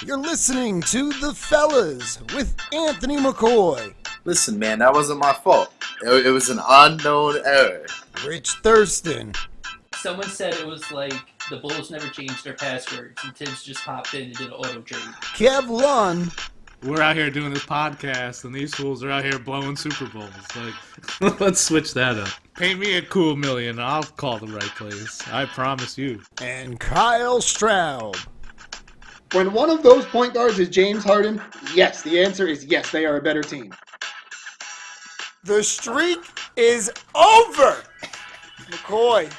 You're listening to The Fellas with Anthony McCoy, Listen, man, that wasn't my fault. It was an unknown error. Rich Thurston, Someone said it was like the Bulls never changed their passwords, and Tibbs just popped in and did an auto trade. Kev Lund, We're out here doing this podcast, and these fools are out here blowing Super Bowls. Like, let's switch that up. Pay me a cool million, and I'll call the right place. I promise you. and Kyle Straub. When one of those point guards is James Harden, yes, the answer is yes, they are a better team. The streak is over! McCoy,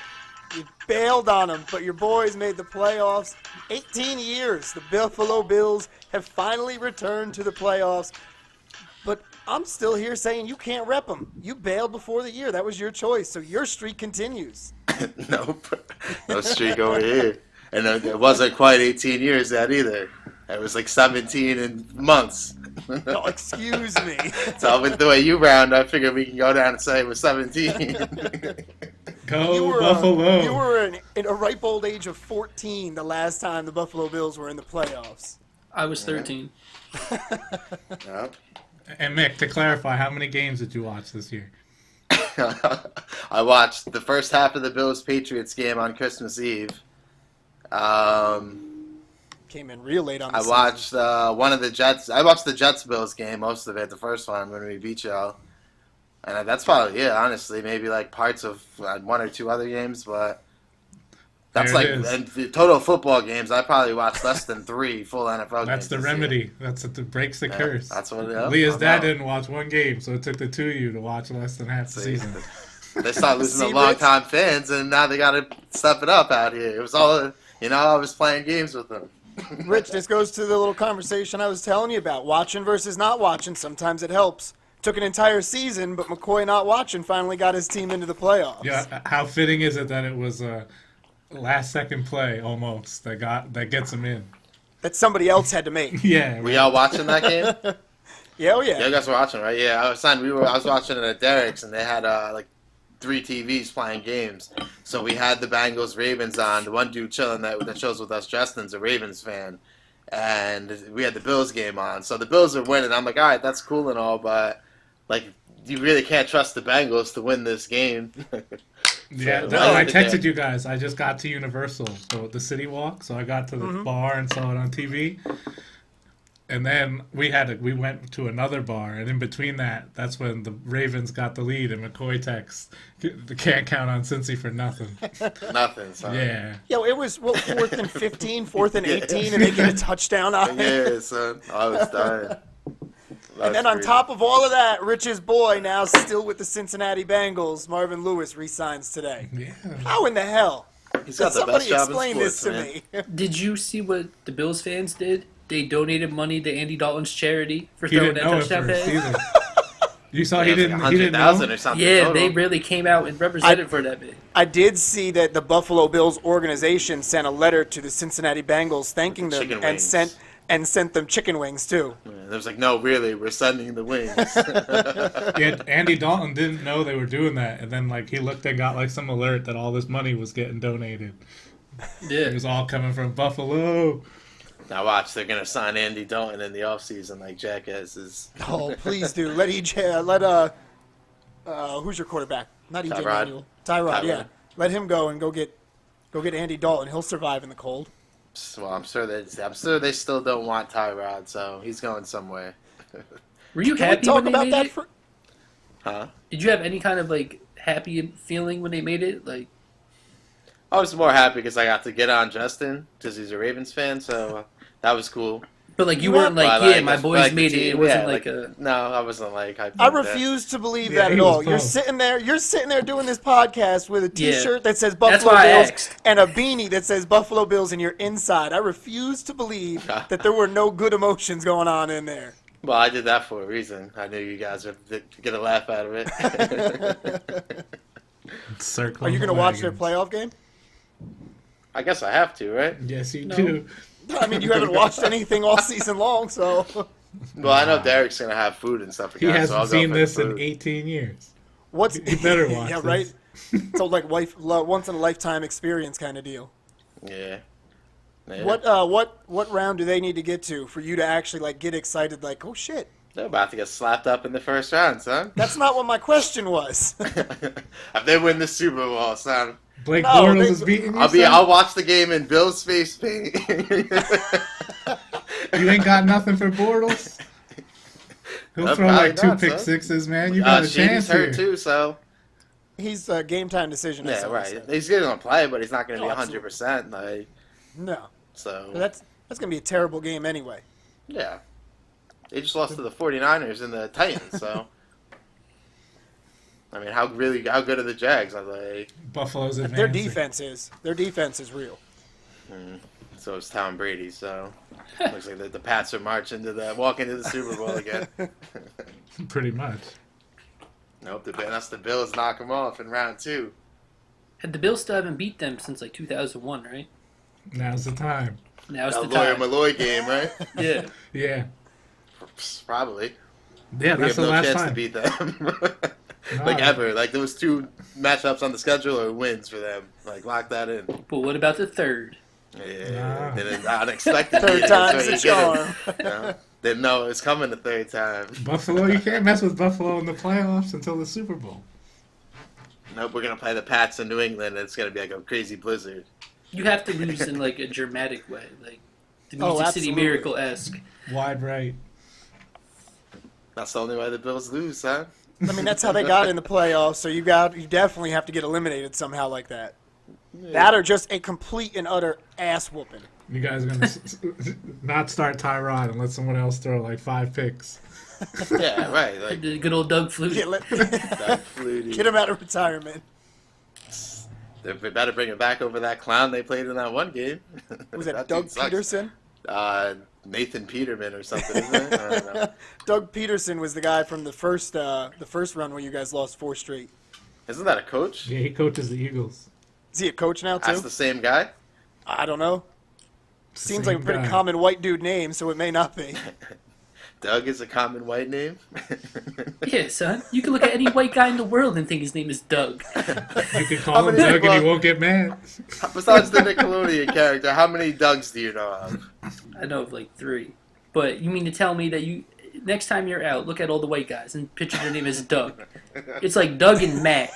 you bailed on them, but your boys made the playoffs. 18 years, the Buffalo Bills have finally returned to the playoffs. But I'm still here saying you can't rep them. You bailed before the year. That was your choice, so your streak continues. Nope. No streak over here. And it wasn't quite 18 years that either. It was like 17 in months. Oh, excuse me. So with the way you round, I figured we can go down and say it was 17. Go Buffalo! You were in a ripe old age of 14 the last time the Buffalo Bills were in the playoffs. I was 13. Yep. And Mick, to clarify, how many games did you watch this year? I watched the first half of the Bills-Patriots game on Christmas Eve. Came in real late on the I season. watched one of the Jets. I watched the Jets-Bills game, most of it, the first one when we beat y'all. And that's probably it, honestly. Maybe like parts of one or two other games, but that's There like it is. and the total football games. I probably watched less than 3 full NFL games. That's the this year. remedy. That's what breaks the Yeah, curse. that's what it is. Leah's I dad know. didn't watch one game, so it took the two of you to watch less than half the See, season. They started losing See, to long Rich? time fans, and now they got to step it up out here. It was all, I was playing games with them. Rich, this goes to the little conversation I was telling you about. Watching versus not watching. Sometimes it helps. Took an entire season, but McCoy not watching finally got his team into the playoffs. Yeah, how fitting is it that it was a last-second play almost that gets him in? That somebody else had to make. Yeah, Were y'all watching that game? Yeah, oh Yeah, yeah. you guys were watching, right? Yeah, I was watching it at Derek's, and they had like 3 TVs playing games. So we had the Bengals Ravens on. The one dude chilling that shows with us, Justin's a Ravens fan, and we had the Bills game on. So the Bills are winning. I'm like, all right, that's cool and all, but like you really can't trust the Bengals to win this game. Yeah, So, no, I I did texted that. you guys. I just got to Universal, so the City Walk. So I got to the bar and saw it on TV. And then we went to another bar, and in between that's when the Ravens got the lead, and McCoy texts, "They can't count on Cincy for nothing." Nothing. So. Yeah, Yo, it was 4th and 15, 4th and 18, and they get a touchdown on it. Yeah, son. I was dying. And then on top of all of that, Rich's boy, now still with the Cincinnati Bengals, Marvin Lewis, resigns today. yeah. How in the hell? he's got the Somebody best job explain in this sports, to man. me. Did you see what the Bills fans did? They donated money to Andy Dalton's charity for He throwing didn't that know at touchdown first pass. either. You saw Yeah, he it was like didn't 100,000 know. or something. Yeah, total. they really came out and represented for that bit. I did see that the Buffalo Bills organization sent a letter to the Cincinnati Bengals thanking them Chicken and wings. sent them chicken wings too. And it was like, no, really, we're sending the wings. Yeah, Andy Dalton didn't know they were doing that, and then like he looked and got like some alert that all this money was getting donated. Yeah. It was all coming from Buffalo. Now watch, they're gonna sign Andy Dalton in the offseason like jackasses. Oh, please do. Let who's your quarterback? Not EJ Tyrod. Manuel. Tyrod, yeah. Tyrod. Let him go and go get Andy Dalton. He'll survive in the cold. Well, I'm sure they still don't want Tyrod, so he's going somewhere. Were you Can we happy talk when they about made that it? for Huh? Did you have any kind of like happy feeling when they made it? Like, I was more happy because I got to get on Justin because he's a Ravens fan, so that was cool. but like you You weren't have- like, But yeah, my the boys made team, it. It wasn't yeah, like a. No, I wasn't like hyped I up there. refuse to believe Yeah, that he at all. was You're pumped. sitting there doing this podcast with a Yeah. T-shirt that says That's Buffalo why I Bills asked. and a beanie that says Buffalo Bills, and you're inside. I refuse to believe that there were no good emotions going on in there. Well, I did that for a reason. I knew you guys would get a laugh out of it. Circle Are you going to watch their wagons. playoff game? I guess I have to, right? Yes, you No. do. I mean, you haven't watched anything all season long, so Well, I know Derek's gonna have food and stuff. Like He that, so I'll hasn't go seen for the this in food. 18 years. what's You better watch yeah, this. right? It's all like once in a lifetime experience kind of deal. Yeah. Yeah. What round do they need to get to for you to actually like get excited? Like, oh shit, They're about to get slapped up in the first round, son. that's not what my question was. If they win the Super Bowl, son, Blake No, Bortles they- is beating you. I'll son? watch the game in Bill's face paint. You ain't got nothing for Bortles. He'll throw Probably like two not, pick son. sixes, man. You got a Shady's chance here. hurt too, so He's a game time decision. yeah, that's what I right. said. He's gonna play, but he's not gonna Oh, be absolutely. 100%. Like, No, so but that's gonna be a terrible game anyway. yeah, they just lost to the 49ers and the Titans, so. I mean, how good are the Jags? I'm like, Buffalo's advancing. Their defense is real. so is Tom Brady. So looks like the Pats are walk into the Super Bowl again. Pretty much. Nope, unless the Bills knock them off in round 2. And the Bills still haven't beat them since like 2001, right? Now's the time. Now's That the Lawyer time. Malloy game, right? Yeah. Yeah. Probably. Yeah, We that's have the no last chance time. to beat them. No. Like ever. Like there was 2 matchups on the schedule or wins for them. Like lock that in. But what about the third? Yeah. Nah. They didn't unexpected. Third beat, time's that's the what you charm. get 'em. You know? Didn't know it was coming the third time. Buffalo, you can't mess with Buffalo in the playoffs until the Super Bowl. Nope, we're gonna play the Pats in New England and it's gonna be like a crazy blizzard. You have to lose in like a dramatic way, like the Oh, Music City absolutely. Miracle-esque. Wide right. That's the only way the Bills lose, huh? I mean, that's how they got in the playoffs. So you definitely have to get eliminated somehow like that. That or just a complete and utter ass whooping. You guys are gonna not start Tyrod and let someone else throw like 5 picks. Yeah, right. Like The good old Doug Flutie. that Flutie. Get him out of retirement. They better bring it back over that clown they played in that one game. Was that That Doug dude sucks. Peterson? Nathan Peterman or something, isn't it? I don't know. Doug Peterson was the guy from the first run where you guys lost 4 straight. Isn't that a coach? Yeah, he coaches the Eagles. Is he a coach now too? That's the same guy? I don't know. Seems Same like a pretty guy. common white dude name, so it may not be. Doug is a common white name? Yeah, son. You can look at any white guy in the world and think his name is Doug. You can How call him many Doug and he people- won't get mad. Besides the Nickelodeon character, how many Dougs do you know of? I know of like 3. But you mean to tell me that you next time you're out, look at all the white guys and picture their name as Doug. It's like Doug and Matt.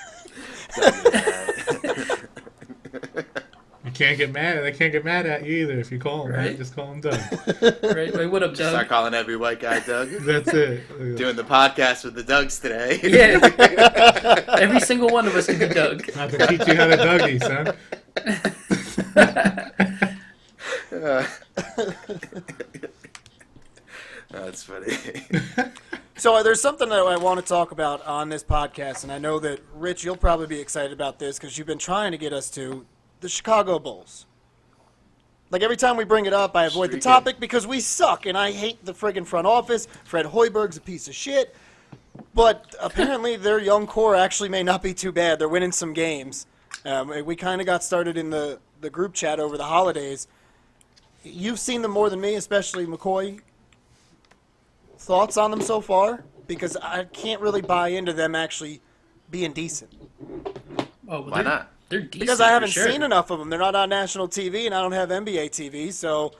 You can't get mad. They can't get mad at you either if you call him. Right. Right? Just call him Doug. Right? Like, what up, Just start Doug? calling every white guy Doug. That's it. Doing the podcast with the Dougs today. Yeah. Every single one of us can be Doug. Not to teach you how to Dougie, son. That's funny. So there's something that I want to talk about on this podcast, and I know that, Rich, you'll probably be excited about this because you've been trying to get us to the Chicago Bulls. Like, every time we bring it up, I avoid the Streaking. topic because we suck, and I hate the friggin' front office. Fred Hoiberg's a piece of shit. But apparently their young core actually may not be too bad. They're winning some games. We kind of got started in the group chat over the holidays. You've seen them more than me, especially McCoy. Thoughts on them so far? Because I can't really buy into them actually being decent. Oh, well, Why not? They're decent. Because I for haven't sure. seen enough of them. They're not on national TV, and I don't have NBA TV, so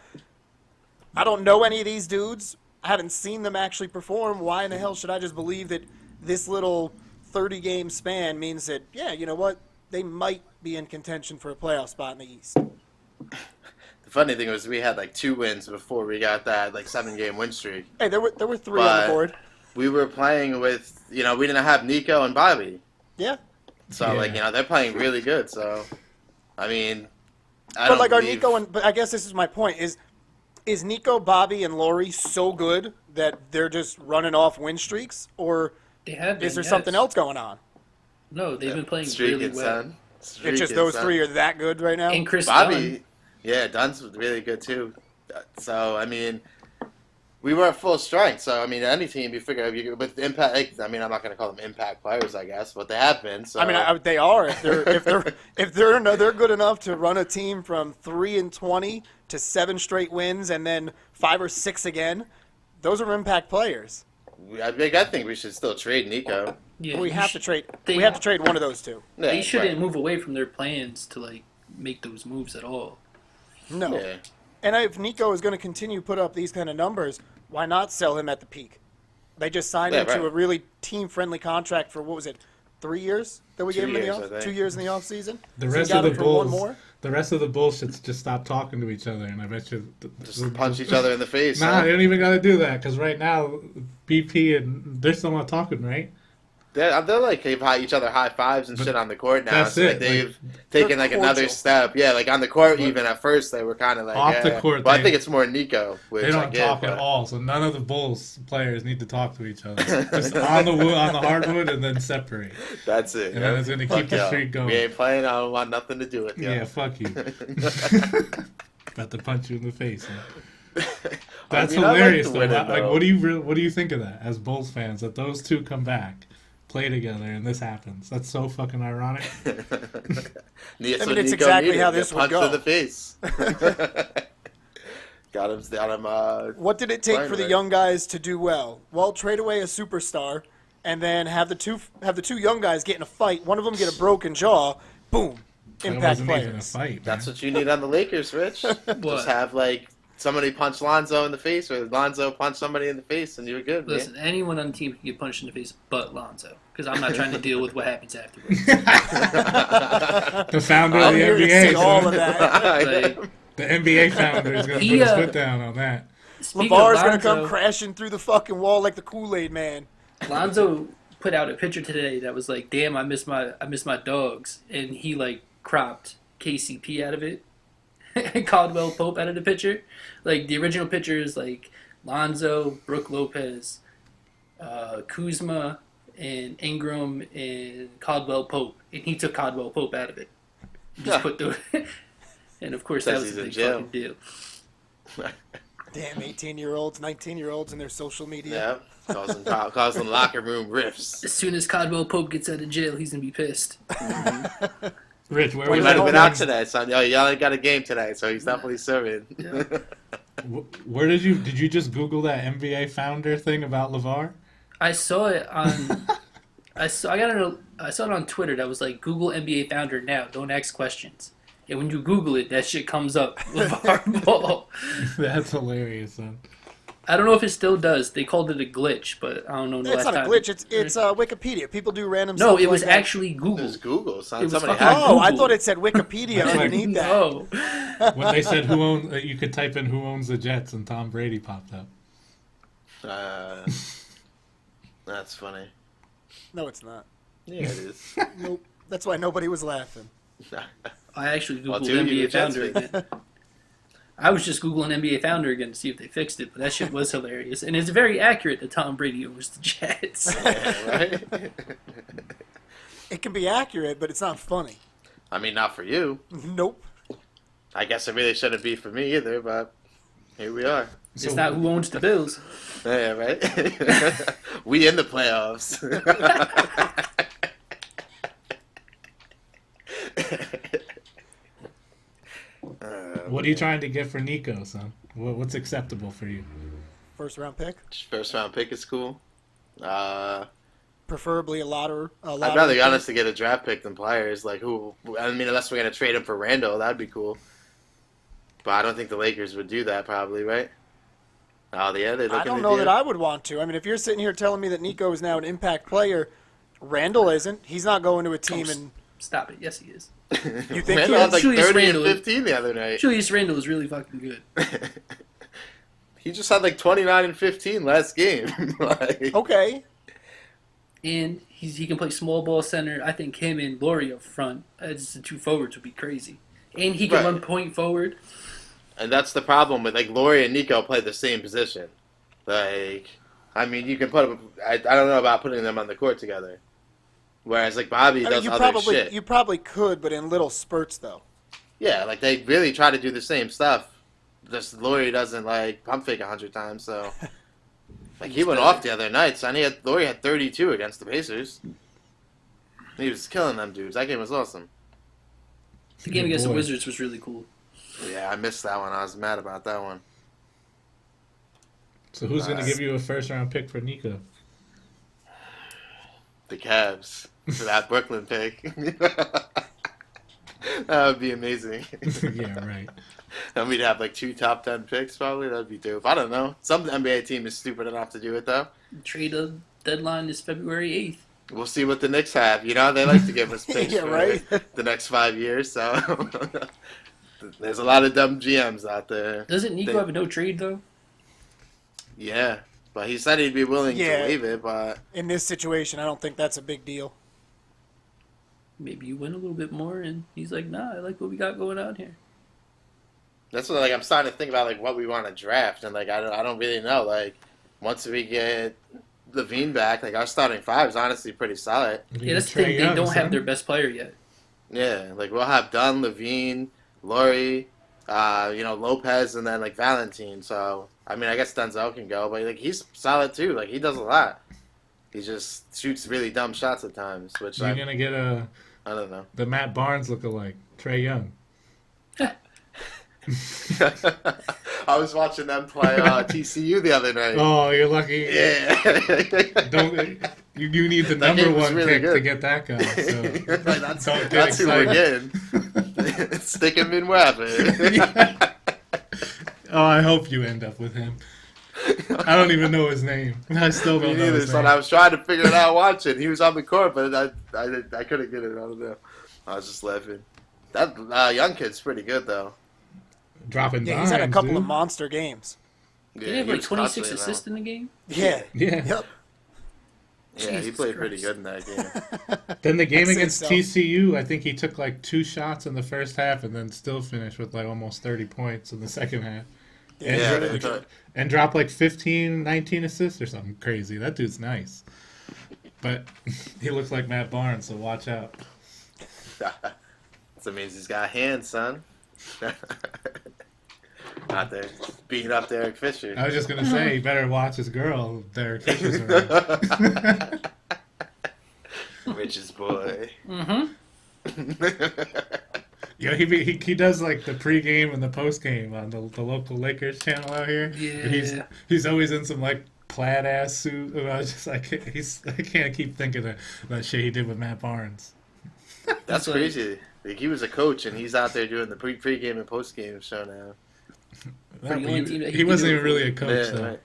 I don't know any of these dudes. I haven't seen them actually perform. Why in the hell should I just believe that this little 30-game span means that, yeah, you know what? They might be in contention for a playoff spot in the East. The funny thing was we had like 2 wins before we got that like 7-game win streak. Hey, there were 3 on But- the board. We were playing with, we didn't have Nico and Bobby. Yeah. So, Yeah. they're playing really good. So, I mean, I But don't like, are believe- Nico and but I guess this is my point: is Nico, Bobby, and Laurie so good that they're just running off win streaks, or They have been, is there yes. something else going on? No, they've been playing Streaking, really well. son. It's just Streaking, those son. 3 are that good right now. And Chris Dunn. Bobby, yeah, Dunn's really good too. So, I mean, we were at full strength. So, I mean, any team, you figure, with impact, I'm not going to call them impact players, I guess, but they have been. So, I mean, they are if they're good enough to run a team from 3-20 to 7 straight wins and then 5 or 6 again. Those are impact players. I think we should still trade Nico. Yeah, We you have sh- to trade. they- We have to trade one of those 2. They Yeah, shouldn't right. move away from their plans to like make those moves at all. No. Yeah. And if Nico is going to continue to put up these kind of numbers, why not sell him at the peak? They just signed him to right. a really team-friendly contract for, what was it, 3 years that we 2 gave him in years, the I off? think. 2 years in the offseason? The So rest you got of the him for one Bulls, more? the rest of the Bullshits just stop talking to each other, and I bet you Just punch each other in the face. Nah, huh? they don't even got to do that because right now, BP and they're still not talking, right? They're like give each other high fives and But shit on the court now. that's So like, it, they've They're taken like another cordial. step. Yeah, like on the court, But even at first they were kind of like off the yeah. court, But I they- think it's more Nico. Which They I don't get, talk but- at all, so none of the Bulls players need to talk to each other. Just on the wood, on the hardwood, and then separate. That's it. And yeah. then it's gonna Fuck keep the y'all. streak going. We ain't playing. I don't want nothing to do with you. Yeah, fuck you. About to punch you in the face. Huh? That's I mean, I like hilarious, to though. win it, Like, though. what do you think of that as Bulls fans? That those two come back, play together, and this happens. That's so fucking ironic. That's what it's Nico exactly needed, how get this would punched go. in the face. got him. What did it take Fine, for the right. young guys to do well? Well, trade away a superstar, and then have the two young guys get in a fight. One of them get a broken jaw. Boom, It impact wasn't even a players. fight. That's man. what you need on the Lakers, Rich. Just have like somebody punch Lonzo in the face, or Lonzo punch somebody in the face, and you're good, Listen, man. anyone on the team can get punched in the face but Lonzo. Because I'm not trying to deal with what happens afterwards. The founder of I'm the here to NBA. see all son. of that. Like, The NBA founder is going to He, put his uh, foot down on that. speaking LeVar's of gonna come Lonzo, crashing through the fucking wall like the Kool-Aid Man. Lonzo put out a picture today that was like, "Damn, I miss my dogs," and he like cropped KCP out of it, and Caldwell Pope out of the picture. Like the original picture is like Lonzo, Brooke Lopez, Kuzma, and Ingram and Caldwell Pope, and he took Caldwell Pope out of it. He just put the, and of course that Says was he's a in big jail. fucking deal. Damn, 18-year-olds, 19-year-olds, and their social media. Yeah, causing locker room rifts. As soon as Caldwell Pope gets out of jail, he's gonna be pissed. Rich, where He was might have that been out thing- today, son. Yo, y'all ain't got a game tonight, so he's definitely serving. Where did you just Google that NBA founder thing about LeVar? I saw it on. I saw it on Twitter. That was like Google NBA founder now. Don't ask questions. And when you Google it, that shit comes up. LeVar Ball. That's hilarious, son. I don't know if it still does. They called it a glitch, but I don't know. The It's last not a time. glitch. It's Wikipedia. People do random No, stuff it was like that. actually It Google. was Google, son. It was Somebody fucking hacked Oh, I Google. thought it said Wikipedia underneath that. No. When they said who owns, you could type in who owns the Jets, and Tom Brady popped up. That's funny. No, it's not. Yeah, it is. Nope. That's why nobody was laughing. I actually Well, Googled dude, you NBA Jets founder fan. again. I was just Googling NBA founder again to see if they fixed it, but that shit was hilarious. And it's very accurate that Tom Brady owns the Jets. Yeah, right? It can be accurate, but it's not funny. I mean, not for you. Nope. I guess it really shouldn't be for me either, but here we are. It's not who owns the Bills. Yeah, right? We in the playoffs. What are you trying to get for Nico, son? What's acceptable for you? First round pick. First round pick is cool. Preferably a lottery. I'd rather honestly get a draft pick than players. Like who? I mean, unless we're gonna trade him for Randall, that'd be cool. But I don't think the Lakers would do that, probably, right? Oh, yeah, they're looking. I don't know that I would want to. I mean, if you're sitting here telling me that Nico is now an impact player, Randall isn't. He's not going to a team and Stop it. Yes, he is. you think Randall he had is? like Julius 30 Randle. and 15 the other night. Julius Randle is really fucking good. He just had like 29 and 15 last game. Like, Okay. And he can play small ball center. I think him and Laurie up front as the two forwards would be crazy. And he can Right. run point forward. And that's the problem with like Laurie and Nico play the same position. Like, I mean, you can put them. I don't know about putting them on the court together. Whereas like Bobby I does mean, other shit. you probably could, but in little spurts though. Yeah, like they really try to do the same stuff. Just Laurie doesn't like pump fake 100 times, so like he went off the other night. Son, Laurie had 32 against the Pacers. He was killing them dudes. That game was awesome. The game Good against the boy. Wizards was really cool. Yeah, I missed that one. I was mad about that one. So who's going to give you a first round pick for Nico? The Cavs for that Brooklyn pick. That would be amazing. Yeah, right. And we'd have like 2 top 10 picks probably. That'd be dope. I don't know. Some NBA team is stupid enough to do it though. Trade deadline is February 8th. We'll see what the Knicks have. You know, they like to give us picks Yeah, for right? the next 5 years. So there's a lot of dumb GMs out there. Doesn't Nico have a no trade though? Yeah, but he said he'd be willing Yeah. to waive it. But In this situation, I don't think that's a big deal. Maybe you win a little bit more, and he's like, nah, I like what we got going on here. that's what I'm starting to think about what we want to draft, and I don't really know. Once we get Levine back, our starting 5 is honestly pretty solid. Yeah, that's the thing. They don't have their best player yet. Yeah, we'll have Dunn, Levine, Laurie, Lopez, and then Valentine. So I guess Denzel can go, but he's solid too. He does a lot. He just shoots really dumb shots at times, which You're gonna get I don't know. the Matt Barnes lookalike, Trey Young. I was watching them play TCU the other night. Oh, you're lucky. Yeah. Don't you need the That number game was 1 really pick good. to get that guy? So that's don't get that's who we're excited. getting. Stick him in wherever. Oh, I hope you end up with him. I don't even know his name. I still Me don't know neither, his son. name. I was trying to figure it out watching. He was on the court, but I couldn't get it. I don't know. I was just laughing. That young kid's pretty good, though. Dropping Yeah, he's had a dimes, couple dude. of monster games. Did he have he like was 26 hustling, assists in the game? Yeah. Yeah. Yep. Yeah, he Jesus played pretty Christ. good in that game. Then the game I'd say against so. TCU, I think he took 2 shots in the first half and then still finished with almost 30 points in the second half. Yeah, Yeah, really they good. And dropped 15, 19 assists or something crazy. That dude's nice. But he looks like Matt Barnes, so watch out. That means he's got hands, son. Out there beating up Derek Fisher. I was just going to say, he better watch his girl, Derek Fisher's around. Richest boy. Mm-hmm. Yeah, he does the pregame and the postgame on the local Lakers channel out here. Yeah. He's always in some plaid ass suit. And I was just I can't keep thinking of that shit he did with Matt Barnes. That's like- crazy. He was a coach, and he's out there doing the pregame and postgame show now. the only team that he He wasn't did even it really a coach Yeah, though. right.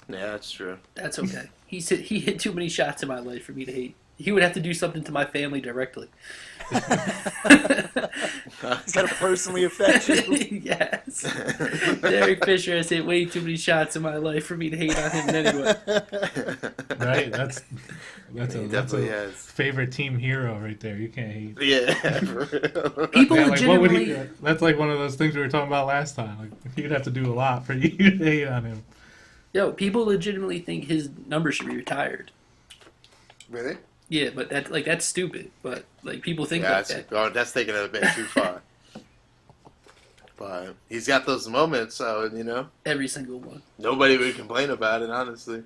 Yeah, that's true. That's okay. He hit too many shots in my life for me to hate. He would have to do something to my family directly. He's got to personally affect you. Yes. Derek Fisher has hit way too many shots in my life for me to hate on him anyway. Right? That's He a definitely has. favorite team hero right there. You can't hate. Yeah, for real. People Yeah, what would legitimately... he? That's one of those things we were talking about last time. He'd have to do a lot for you to hate on him. Yo, people legitimately think his number should be retired. Really? Yeah, but that's stupid. But people think Yeah, like that. that's taking it a bit too far. But he's got those moments, so Every single one. nobody would complain about it. Honestly,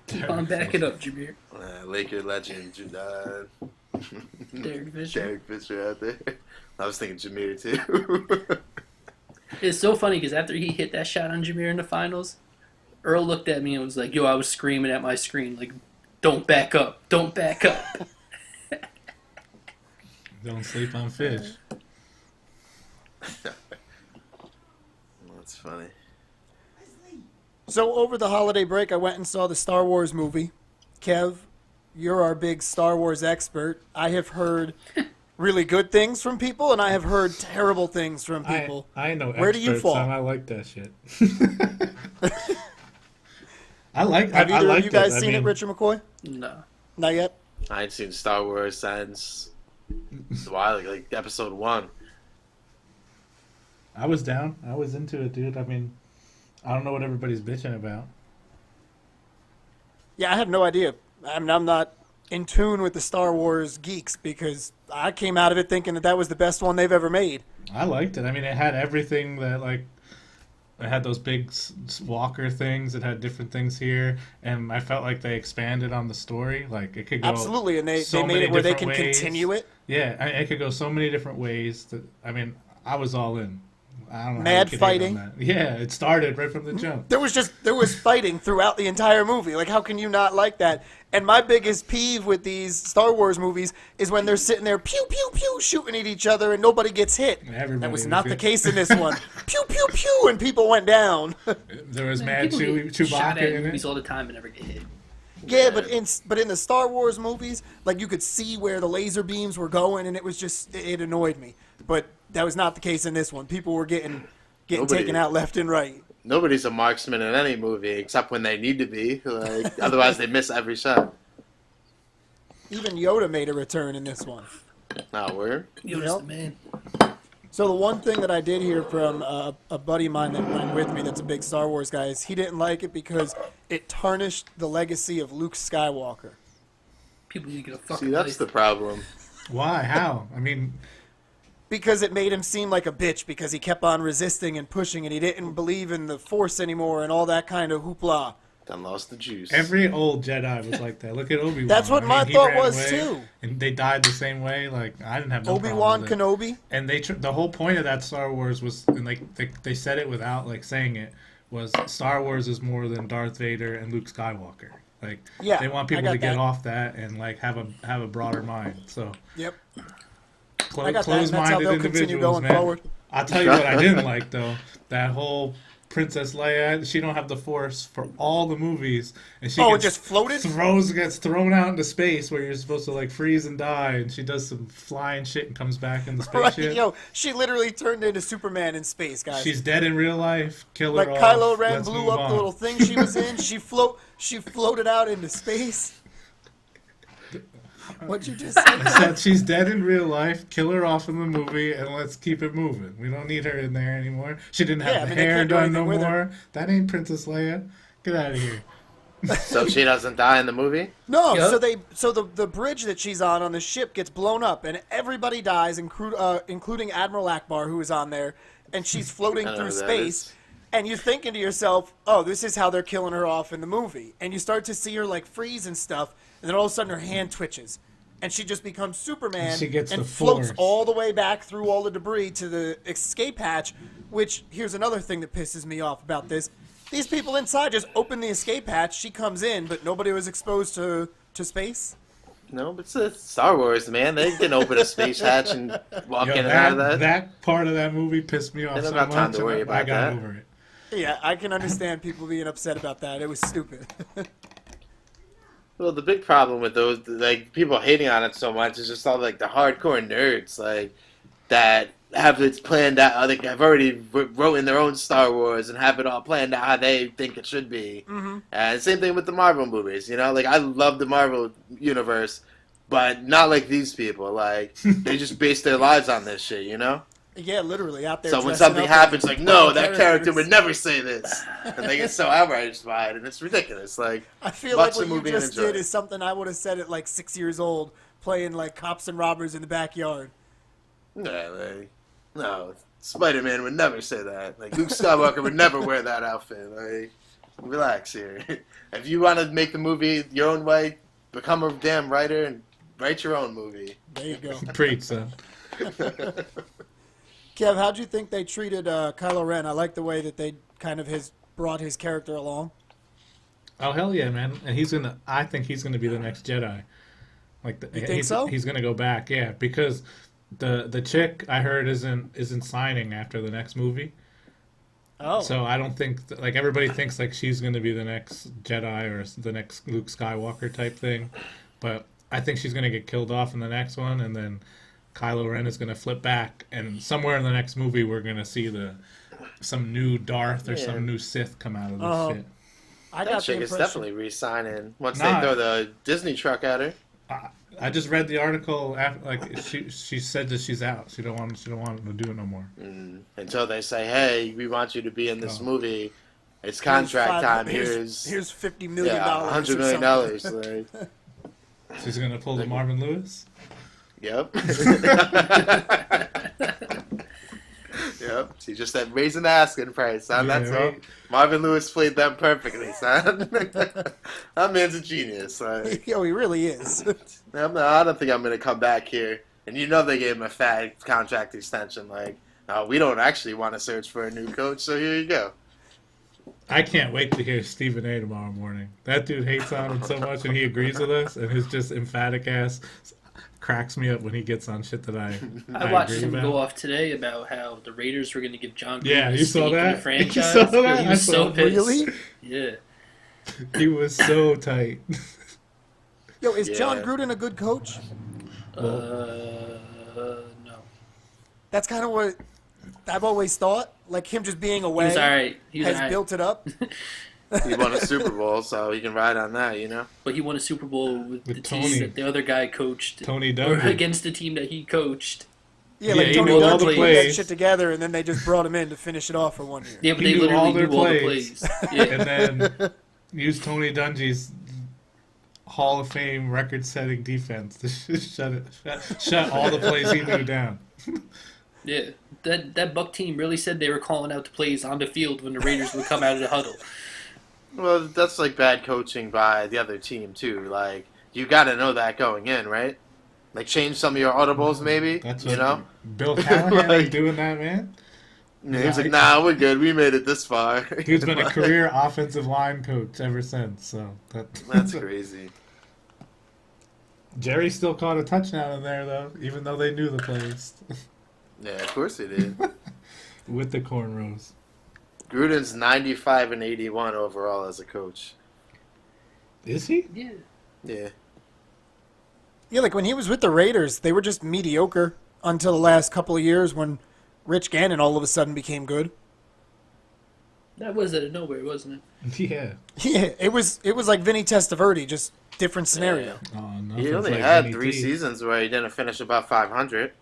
Keep on backing up, Jameer. Laker legend Derek Fisher. Derek Fisher out there. I was thinking Jameer too. It's so funny because after he hit that shot on Jameer in the finals, Earl looked at me and was like, yo, I was screaming at my screen, don't back up. Don't back up. Don't sleep on fish. That's funny. So over the holiday break, I went and saw the Star Wars movie. Kev, you're our big Star Wars expert. I have heard really good things from people, and I have heard terrible things from people. I know. Where do you experts, fall? and I like that shit. I like. Have I either of liked you guys it. seen it, Richard McCoy? No. Not yet? I ain't seen Star Wars since a while, like episode 1. I was down. I was into it, dude. I mean, I don't know what everybody's bitching about. Yeah, I have no idea. I'm not in tune with the Star Wars geeks because I came out of it thinking that was the best one they've ever made. I liked it. I mean, it had everything that it had those big walker things. It had different things here, and I felt like they expanded on the story. It could go Absolutely, and they so made many it where they can different ways. continue it. Yeah, it could go so many different ways. I mean, I was all in. I don't know. Mad how you could hate on fighting. that. Yeah, it started right from the jump. There was fighting throughout the entire movie. Like, how can you not like that? And my biggest peeve with these Star Wars movies is when they're sitting there pew pew pew shooting at each other and nobody gets hit. Everybody That was was not the hit. case in this one. Pew pew pew, and people went down. There was Mad People get shot Chewbacca at in it. movies all the time and never get hit. Yeah, but in the Star Wars movies, like, you could see where the laser beams were going, and it was just it annoyed me. But that was not the case in this one. People were getting Nobody- taken out left and right. Nobody's a marksman in any movie except when they need to be. Like, otherwise, they miss every shot. Even Yoda made a return in this one. No, we're Yoda's Yep. the man. So the one thing that I did hear from a buddy of mine that went with me that's a big Star Wars guy is he didn't like it because it tarnished the legacy of Luke Skywalker. People need to get a fucking see that's life. the problem. Why? How? I mean, Because it made him seem like a bitch because he kept on resisting and pushing and he didn't believe in the Force anymore and all that kind of hoopla. Done lost the juice. every old Jedi was like that. Look at Obi-Wan. That's what my he thought ran was, away, too. And they died the same way. Like, I didn't have no Obi-Wan problem with it. Kenobi. And the whole point of that Star Wars was, and like they said it without like saying it, was Star Wars is more than Darth Vader and Luke Skywalker. Like, Yeah, they want I people got to get that. off that and like have a broader mind. So Yep. I got that, and that's how closed-minded they'll continue individuals, going man. forward. I'll tell you what I didn't like though. That whole Princess Leia, she don't have the Force for all the movies, and she Oh, it gets just floated? gets thrown out into space where you're supposed to like freeze and die, and she does some flying shit and comes back in the Right, spaceship. yo, she literally turned into Superman in space, guys. She's dead in real life. Kill her like off. Kylo Ren Let's blew move up on. the little thing she was in. She floated out into space. What'd you just say? I said she's dead in real life. Kill her off in the movie, and let's keep it moving. We don't need her in there anymore. She didn't have Yeah, I the mean, they hair can't do done no anything with her. more. That ain't Princess Leia. Get out of here. So she doesn't die in the movie? No, Yep. so the bridge that she's on the ship gets blown up, and everybody dies, including Admiral Akbar, who is on there, and she's floating I know through who that space. is. And you're thinking to yourself, oh, this is how they're killing her off in the movie. And you start to see her like freeze and stuff, and then all of a sudden her hand twitches. And she just becomes Superman She gets and the floats Force. all the way back through all the debris to the escape hatch, which here's another thing that pisses me off about this. These people inside just open the escape hatch, she comes in, but nobody was exposed to space. No, but it's Star Wars, man. They can open a space hatch and walk Yo, in and out of that. that part of that movie pissed me off They don't so got much. time to and worry I about got that. over it. Yeah, I can understand people being upset about that. It was stupid. Well, the big problem with those, like, people hating on it so much is just all, like, the hardcore nerds, like, that have it planned out, like, have already written their own Star Wars and have it all planned out how they think it should be. Mhm. And same thing with the Marvel movies, you know? Like, I love the Marvel universe, but not like these people. Like, they just base their lives on this shit, you know? Yeah, literally out there. So when dressing something up happens, like like, no, fucking that character characters. would never say this. And they get so outraged by it, and it's ridiculous. Like, I feel watch like what the you movie and just enjoy did it. is something I would have said at like 6 years old, playing like cops and robbers in the backyard. Yeah, like, no, Spider-Man would never say that. Like, Luke Skywalker would never wear that outfit. Like, relax here. If you want to make the movie your own way, become a damn writer and write your own movie. There you go. Preach, son. Kev, how'd you think they treated Kylo Ren? I like the way that they kind of brought his character along. Oh hell yeah, man! And I think he's gonna be the next Jedi. Like, You think so? He's gonna go back, yeah, because the chick I heard isn't signing after the next movie. Oh, So I don't think like everybody thinks like she's gonna be the next Jedi or the next Luke Skywalker type thing, but I think she's gonna get killed off in the next one, and then Kylo Ren is gonna flip back, and somewhere in the next movie we're gonna see some new Darth or Yeah. some new Sith come out of this Uh-huh. shit. I That got the chick is impression. definitely re-signing once Nah. they throw the Disney truck at her. I just read the article. After, like she said that she's out. She don't want to do it no more. Until they say, hey, we want you to be in this Oh. movie. It's contract time. Here's Here's $50 million. yeah, $100 or million. something. Like, She's gonna pull the Marvin Lewis. yep. Yep. She just said raising the asking price, son. Yeah, That's right. all. Marvin Lewis played them perfectly, son. That man's a genius. Like, Yo, he really is. I don't think I'm gonna come back here. And you know they gave him a fat contract extension. Like, We don't actually want to search for a new coach, so here you go. I can't wait to hear Stephen A. tomorrow morning. That dude hates on him so much, and he agrees with us, and his just emphatic ass cracks me up when he gets on shit that I watched agree him about. go off today about how the Raiders were going to give John Gruden Yeah, a you saw stake in that? the franchise. You saw that? He I was saw so it. pissed. Really? Yeah. He was so tight. Yo, is John Yeah. Gruden a good coach? No. That's kind of what I've always thought. Like him just being He away was all right. He was has all right. built it up. He won a Super Bowl, so he can ride on that, you know? But he won a Super Bowl with the Tony. team that the other guy coached. Tony Or Dungy. against the team that he coached. Yeah, Yeah, like he Tony knew all Dungy the put that plays. shit together, and then they just brought him in to finish it off for 1 year. Yeah, but He they knew all literally their knew all the plays. plays. Yeah. And then use Tony Dungy's Hall of Fame record-setting defense to shut all the plays he knew down. Yeah. That Buck team really said they were calling out the plays on the field when the Raiders would come out of the huddle. Well, that's like bad coaching by the other team, too. Like, you got to know that going in, right? Like, change some of your audibles, maybe, That's you what know? Bill Callahan Like- ain't doing that, man. And he's like, nah, we're good. We made it this far. Dude's been a career offensive line coach ever since. So That's crazy. Jerry still caught a touchdown in there, though, even though they knew the plays Yeah, of course he did. with the cornrows. Gruden's 95 and 81 overall as a coach. Is he? Yeah. Yeah. Yeah, like when he was with the Raiders, they were just mediocre until the last couple of years when Rich Gannon all of a sudden became good. That was out of nowhere, wasn't it? Yeah. Yeah, it was like Vinny Testaverde, just different scenario. Yeah. Oh, no. He only had 3 seasons where he didn't finish above 500.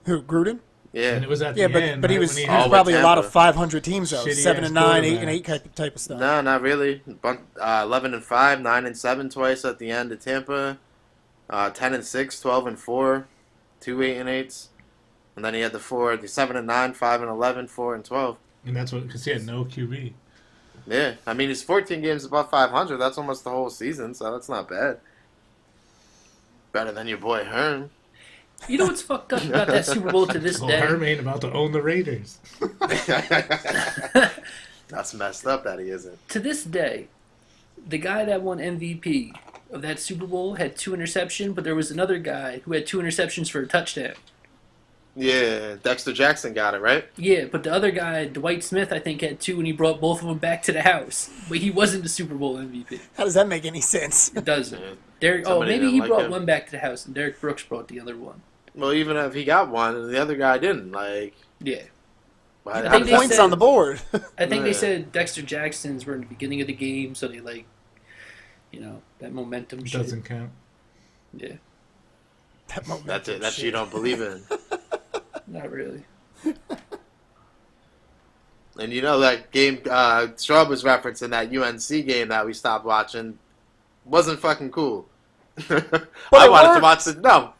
Who, Gruden? Yeah. And it was at Yeah, the but end. but he right, was, when he was with probably a lot of Tampa. 500 teams though, Shitty-ass 7 and 9, 8 and quarterback. 8 type of stuff. No, not really. 11 and 5, 9 and 7 twice at the end of Tampa. 10 and 6, 12 and 4, 2 8 and 8s. And then he had the 7 and 9, 5 and 11, 4 and 12. And that's what, because he had no QB. Yeah, I mean he's 14 games above 500. That's almost the whole season, so that's not bad. Better than your boy Herm. You know what's fucked up about that Super Bowl to this Well, day? Herm ain't about to own the Raiders. That's messed up that he isn't. To this day, the guy that won MVP of that Super Bowl had 2 interceptions, but there was another guy who had 2 interceptions for a touchdown. Yeah, Dexter Jackson got it, right? Yeah, but the other guy, Dwight Smith, I think had 2, and he brought both of them back to the house. But he wasn't the Super Bowl MVP. How does that make any sense? It doesn't. Yeah. Derek, Somebody maybe didn't he like brought him. one back to the house, and Derek Brooks brought the other one. Well, even if he got one and the other guy didn't, like... Yeah. why- I how think does they Points said- on the board. I think Yeah. they said Dexter Jackson's were in the beginning of the game, so they that momentum shit. Doesn't count. Yeah, That momentum That's it. That's shit. you don't believe in. not really. And you know that game, Straub was referencing that UNC game that we stopped watching wasn't fucking cool. I it wanted to worked. watch the no.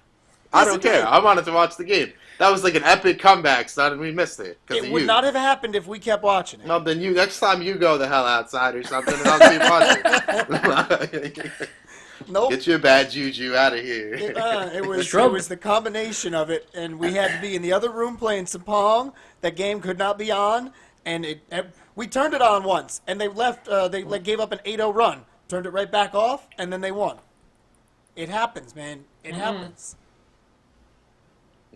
I Yes, don't it care. did. I wanted to watch the game. That was like an epic comeback, son, and we missed it because It of would you. not have happened if we kept watching it. No, then you next time you go the hell outside or something, and I'll keep watching. Nope. Get your bad juju out of here. It was Strub. the combination of it, and we had to be in the other room playing some pong. That game could not be on, and we turned it on once, and they left. They gave up an 8-0 run, turned it right back off, and then they won. It happens, man. It happens.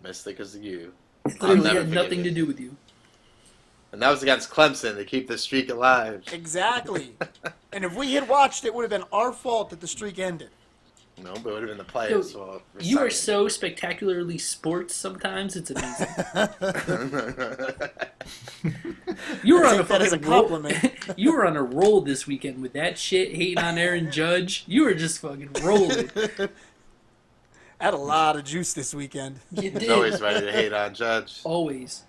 Missed it because of you. It I'll literally never had forget nothing it. to do with you. And that was against Clemson to keep the streak alive. Exactly. And if we had watched, it would have been our fault that the streak ended. No, but it would have been the players' Yo, fault. for You are sucking. so spectacularly sports sometimes, it's amazing. You were on a Take that as a fucking roll. compliment. You were on a roll this weekend with that shit, hating on Aaron Judge. You were just fucking rolling. I had a lot of juice this weekend. You He's did. always ready to hate on Judge. Always.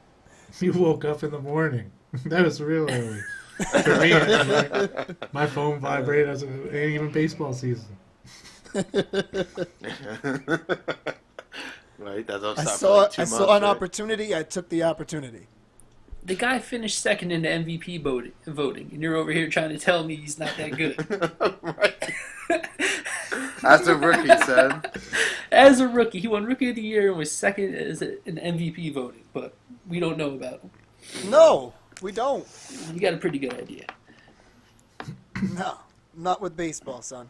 You woke up in the morning. That was real early. For me, my phone vibrated as it ain't even baseball season. Right, that's all I start for saw like 2 I months, saw an right? opportunity. I took the opportunity. The guy finished second in the MVP voting, and you're over here trying to tell me he's not that good. Right. As a rookie, son. As a rookie, he won Rookie of the Year and was second as an MVP voting, but we don't know about him. No, we don't. You got a pretty good idea. No, not with baseball, son.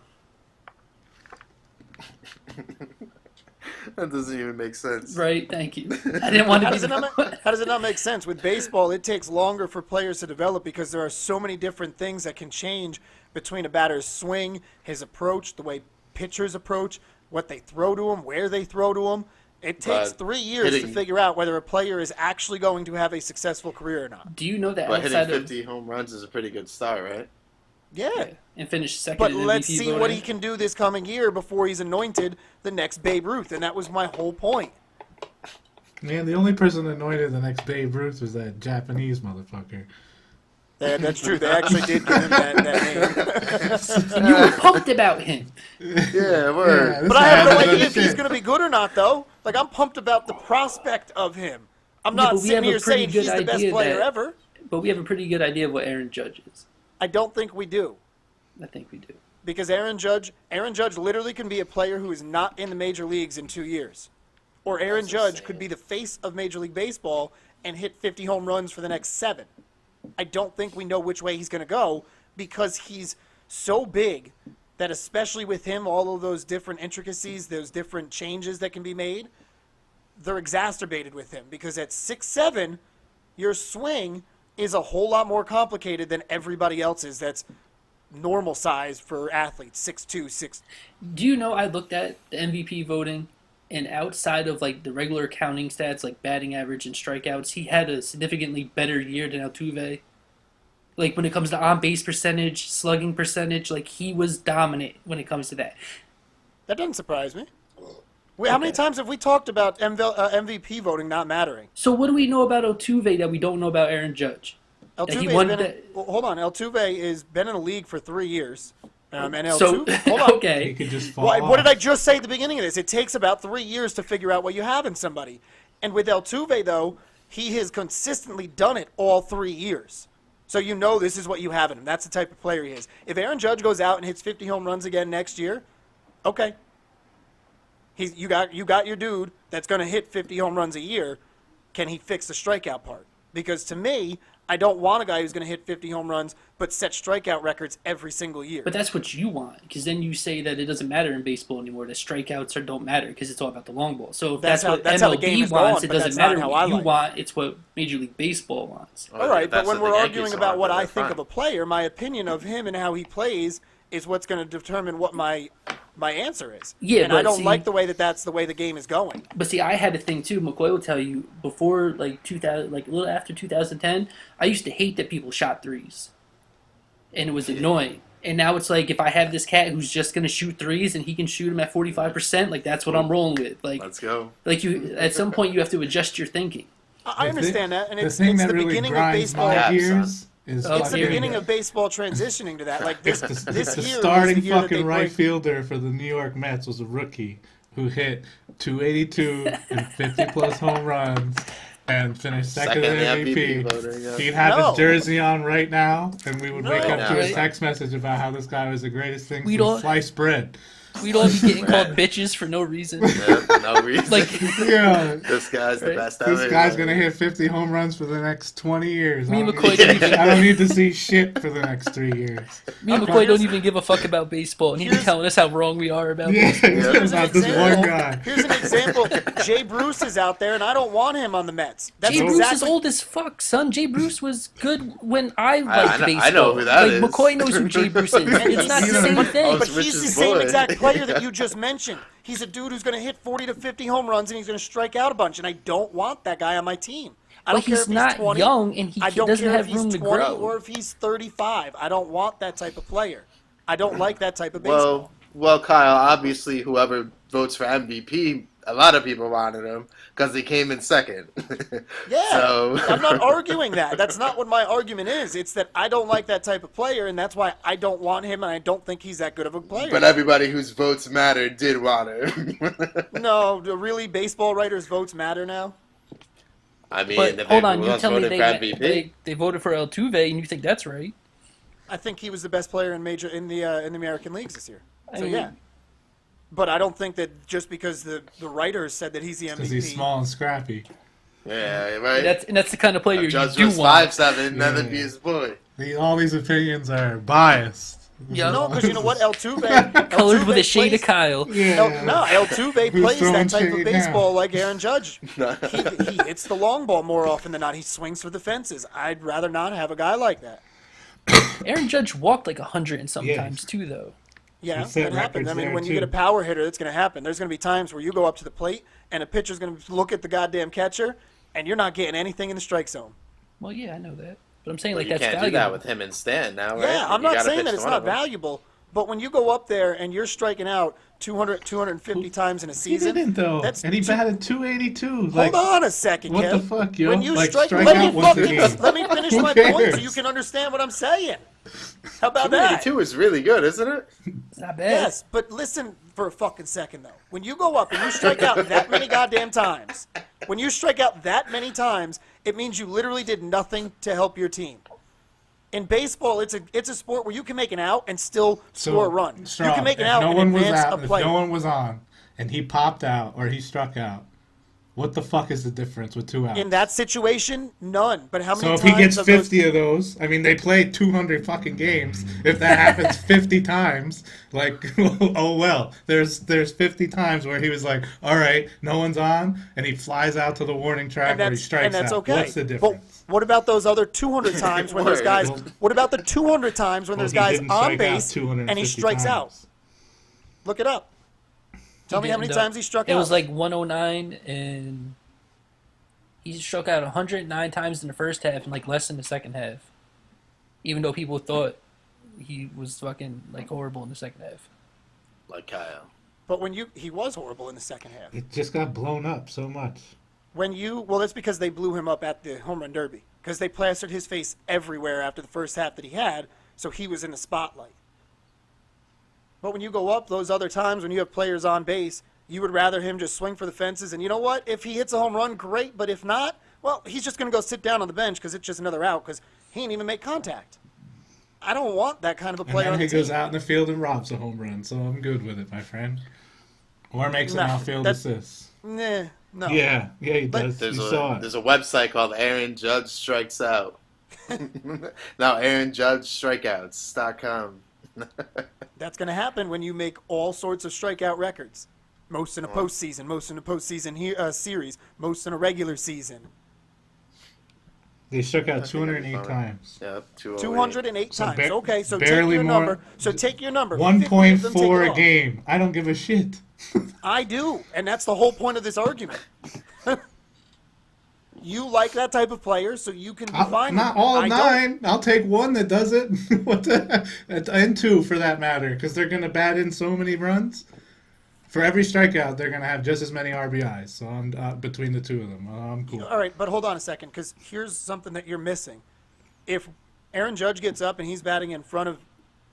That doesn't even make sense. Right, thank you. I didn't want to How be does, how does it not make sense? With baseball, it takes longer for players to develop because there are so many different things that can change between a batter's swing, his approach, the way pitchers approach, what they throw to him, where they throw to him. It takes 3 years to hitting- figure out whether a player is actually going to have a successful career or not. Do you know that But hitting outside of 50 home runs is a pretty good start, right? Yeah. and finish second But in let's MVP see voting? what he can do this coming year before he's anointed the next Babe Ruth, and that was my whole point. Man, the only person anointed the next Babe Ruth was that Japanese motherfucker. That's true. They actually did give him that name. And you were pumped about him. Yeah, word. Yeah, this But I have guy no doesn't idea if he's shit. going to be good or not, though. Like, I'm pumped about the prospect of him. I'm Yeah, not but we sitting have a here pretty saying good he's the best idea player that- ever. But we have a pretty good idea of what Aaron Judge is. I don't think we do. I think we do. Because Aaron Judge literally can be a player who is not in the major leagues in 2 years. Or Aaron Judge could be the face of Major League Baseball and hit 50 home runs for the next 7. I don't think we know which way he's going to go because he's so big that especially with him, all of those different intricacies, those different changes that can be made, they're exacerbated with him because at 6'7", your swing is a whole lot more complicated than everybody else's that's normal size for athletes, 6'2", 6. Do you know I looked at the MVP voting, and outside of like the regular counting stats like batting average and strikeouts, he had a significantly better year than Altuve. Like when it comes to on base percentage, slugging percentage, like he was dominant when it comes to that. That doesn't surprise me. How many times have we talked about MVP voting not mattering? So what do we know about Altuve that we don't know about Aaron Judge? That he Altuve's won been the- well, hold on. Altuve has been in the league for 3 years. And So Altuve, hold on. He okay, could just fall What did off. I just say at the beginning of this? It takes about 3 years to figure out what you have in somebody. And with Altuve, though, he has consistently done it all 3 years. So you know this is what you have in him. That's the type of player he is. If Aaron Judge goes out and hits 50 home runs again next year, okay. You got your dude that's going to hit 50 home runs a year. Can he fix the strikeout part? Because to me, I don't want a guy who's going to hit 50 home runs but set strikeout records every single year. but that's what you want because then you say that it doesn't matter in baseball anymore. That strikeouts don't matter because it's all about the long ball. So if That's that's, how what the game MLB is wants, going, it but doesn't that's not matter how what I you like it. want. It's what Major League Baseball wants. All right, but That's when what we're the Yankees arguing about want, what then I they're think fine. of a player, my opinion of him and how he plays is what's going to determine what my answer is. Yeah, and I but don't see- like the way that's the way the game is going. But see, I had a thing too. McCoy will tell you before like 2000, like a little after 2010, I used to hate that people shot threes, and it was annoying. And now it's like if I have this cat who's just gonna shoot threes and he can shoot them at 45%, like that's what I'm rolling with. Let's go. Like you, at some point you have to adjust your thinking. I understand that, and The it's thing the that really beginning of grinds baseball. my Yeah, gears is Oh, It's the here we beginning go. of baseball transitioning to that. Like this, the, this the year was starting the year that fucking they right break- fielder for the New York Mets was a rookie who hit 282 and 50 plus home runs and finished second in MVP. voter, yeah. He'd have No. his jersey on right now, and we would wake No. up to a Right. text message about how this guy was the greatest thing We'd since all- sliced bread. We'd all be getting called bitches for no reason. Yeah, no reason. Like Yeah, this guy's the Right. best this ever. guy's gonna hit 50 home runs for the next 20 years. Me and I don't McCoy need- don't even, I don't need to see shit for the next 3 years. me and McCoy don't even give a fuck about baseball, and he's telling us how wrong we are about Yeah, baseball. Here's an about this one example. guy. Here's an example. Jay Bruce is out there, and I don't want him on the Mets. That's Jay Bruce is exactly. old as fuck, son. Jay Bruce was good when I liked I know- baseball. I know who that like, is. McCoy knows who Jay Bruce is. It's not the same But thing. It's he's Rich's the same boy. exact player that you just mentioned. He's a dude who's going to hit 40 to 50 home runs, and he's going to strike out a bunch. And I don't want that guy on my team. I don't But care he's if he's not 20. young, and he I don't doesn't care have if he's room to 20 grow. or if he's 35. I don't want that type of player. I don't like that type of baseball. Well, Kyle. Obviously, whoever votes for MVP, a lot of people wanted him because he came in second. Yeah, So I'm not arguing that. That's not what my argument is. It's that I don't like that type of player, and that's why I don't want him, and I don't think he's that good of a player. But everybody whose votes mattered did want him. No, do really baseball writers' votes matter now? I mean, But if hold on, everyone you else tell me voted for MVP. they voted for Altuve, and you think that's right? I think he was the best player in the American leagues this year. I So mean, yeah, But I don't think that just because the writers said that he's the MVP. Because he's small and scrappy. Yeah, right. That's the kind of player you Judge do was want. 5'7", Yeah. that'd be his boy. All these opinions are biased. Yeah. No, because you know what? Altuve Colored with a Altuve shade of plays- Kyle. Yeah. No, Altuve Who's plays throwing that type of shade baseball now? like Aaron Judge. He hits the long ball more often than not. He swings for the fences. I'd rather not have a guy like that. Aaron Judge walked like 100 and Yes. sometimes too, though. Yeah, He set it happens. I records mean, there, when you too. get a power hitter, that's going to happen. There's going to be times where you go up to the plate and a pitcher's going to look at the goddamn catcher, and you're not getting anything in the strike zone. Well, yeah, I know that, but I'm saying But like you that's can't valuable. do that with him and Stan now, right? Yeah, I'm You not gotta saying pitch that to it's one not of them. valuable, but when you go up there and you're striking out 200, 250 times in a He season, didn't, though. that's And he two- batted 282. Hold Like, on a second, what Kev. the fuck, yo? When you Like, strike, strike let out me once a fucking game. let me finish Who my point so cares? you can understand what I'm saying. How about that? 282 is really good, isn't it? It's not bad. Yes, but listen for a fucking second though. When you go up and you strike out that many goddamn times, when you strike out that many times, it means you literally did nothing to help your team. In baseball, it's a sport where you can make an out and still score a run. Strong, You can make an if out no and one was advance out, a if player. no one was on, and he popped out or he struck out, what the fuck is the difference with 2 outs? In that situation, none. But how many So if times he gets of those- 50 of those, I mean, they play 200 fucking games. If that happens 50 times, like, oh well. There's 50 times where he was like, all right, no one's on, and he flies out to the warning track and where he that's, strikes and that's out. okay. What's the But difference? what about those other 200 times when there's Word. guys? Well- What about the 200 times when Well, there's he guys didn't on strike out base and he 250 strikes out? times. Look it up. Tell me how many didn't, though. times he struck It out. was like 109, and he struck out 109 times in the first half and like less in the second half. Even though people thought he was fucking like horrible in the second half. Like Kyle. But he was horrible in the second half. It just got blown up so much. Well, that's because they blew him up at the home run derby because they plastered his face everywhere after the first half that he had, so he was in the spotlight. But when you go up those other times when you have players on base, you would rather him just swing for the fences. And you know what? If he hits a home run, great. But if not, well, he's just going to go sit down on the bench because it's just another out because he didn't even make contact. I don't want that kind of a And player then on he the goes team. out in the field and robs a home run, so I'm good with it, my friend. Or makes an Nah, outfield that's- assist. Nah, no. Yeah, he But- does. There's You saw it. there's a website called Aaron Judge Strikes Out. Now AaronJudgeStrikeouts.com. That's going to happen when you make all sorts of strikeout records. Most in a postseason, most in a postseason series, most in a regular season. They struck out I think that'd be 208 fun. times. Yep, 208 So times. ba- Okay, so take barely your more- number. So take your number. 50 of them, take it 1.4 a off. game. I don't give a shit. I do, and that's the whole point of this argument. You like that type of player, so you can define Not them. all I don't. 9. I'll take one that does it. What the? And 2 for that matter, because they're gonna bat in so many runs. For every strikeout, they're gonna have just as many RBIs. So I'm between the two of them. I'm cool. All right, but hold on a second, because here's something that you're missing. If Aaron Judge gets up and he's batting in front of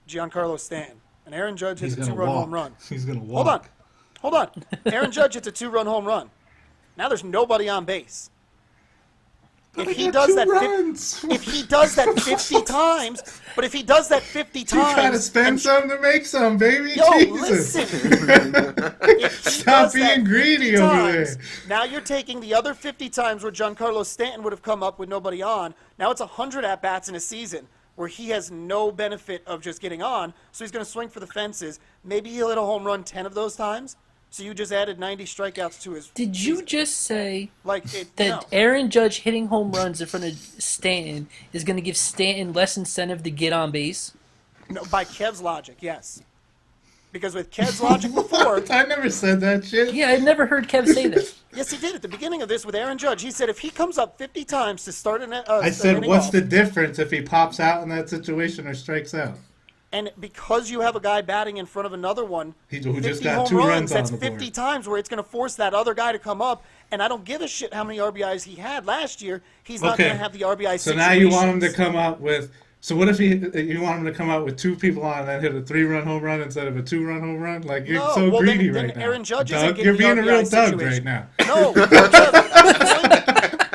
Giancarlo Stanton, and Aaron Judge hits He's a gonna two-run walk. home run. He's gonna walk. Hold on. Aaron Judge hits a two-run home run. Now there's nobody on base. If he does that, runs. if he does that 50 times, but if he does that 50 You gotta times, spend and- some to make some, baby. yo, Jesus. listen. If he Stop does that being greedy 50 over times, there. Now you're taking the other 50 times where Giancarlo Stanton would have come up with nobody on. Now it's 100 at bats in a season where he has no benefit of just getting on. So he's going to swing for the fences. Maybe he'll hit a home run 10 of those times. So you just added 90 strikeouts to his. Did you just say like it? that No. Aaron Judge hitting home runs in front of Stanton is going to give Stanton less incentive to get on base? No, by Kev's logic, yes. Because with Kev's logic before, I never said that shit. Yeah, I've never heard Kev say that. yes, he did at the beginning of this with Aaron Judge. He said if he comes up 50 times to start I said, what's the difference if he pops out in that situation or strikes out? And because you have a guy batting in front of another one, Who just 50 got home 2 runs, runs on that's the board. 50 times where it's going to force that other guy to come up. And I don't give a shit how many RBIs he had last year. He's not going to have the RBI So now you want him to situations. come up with. So what if you want him to come out with 2 people on and then hit a 3-run home run instead of a 2-run home run? Like you're No, so well, greedy then right now. Aaron Judge isn't Doug, getting you're being the a real RBI Doug situation. right now. No,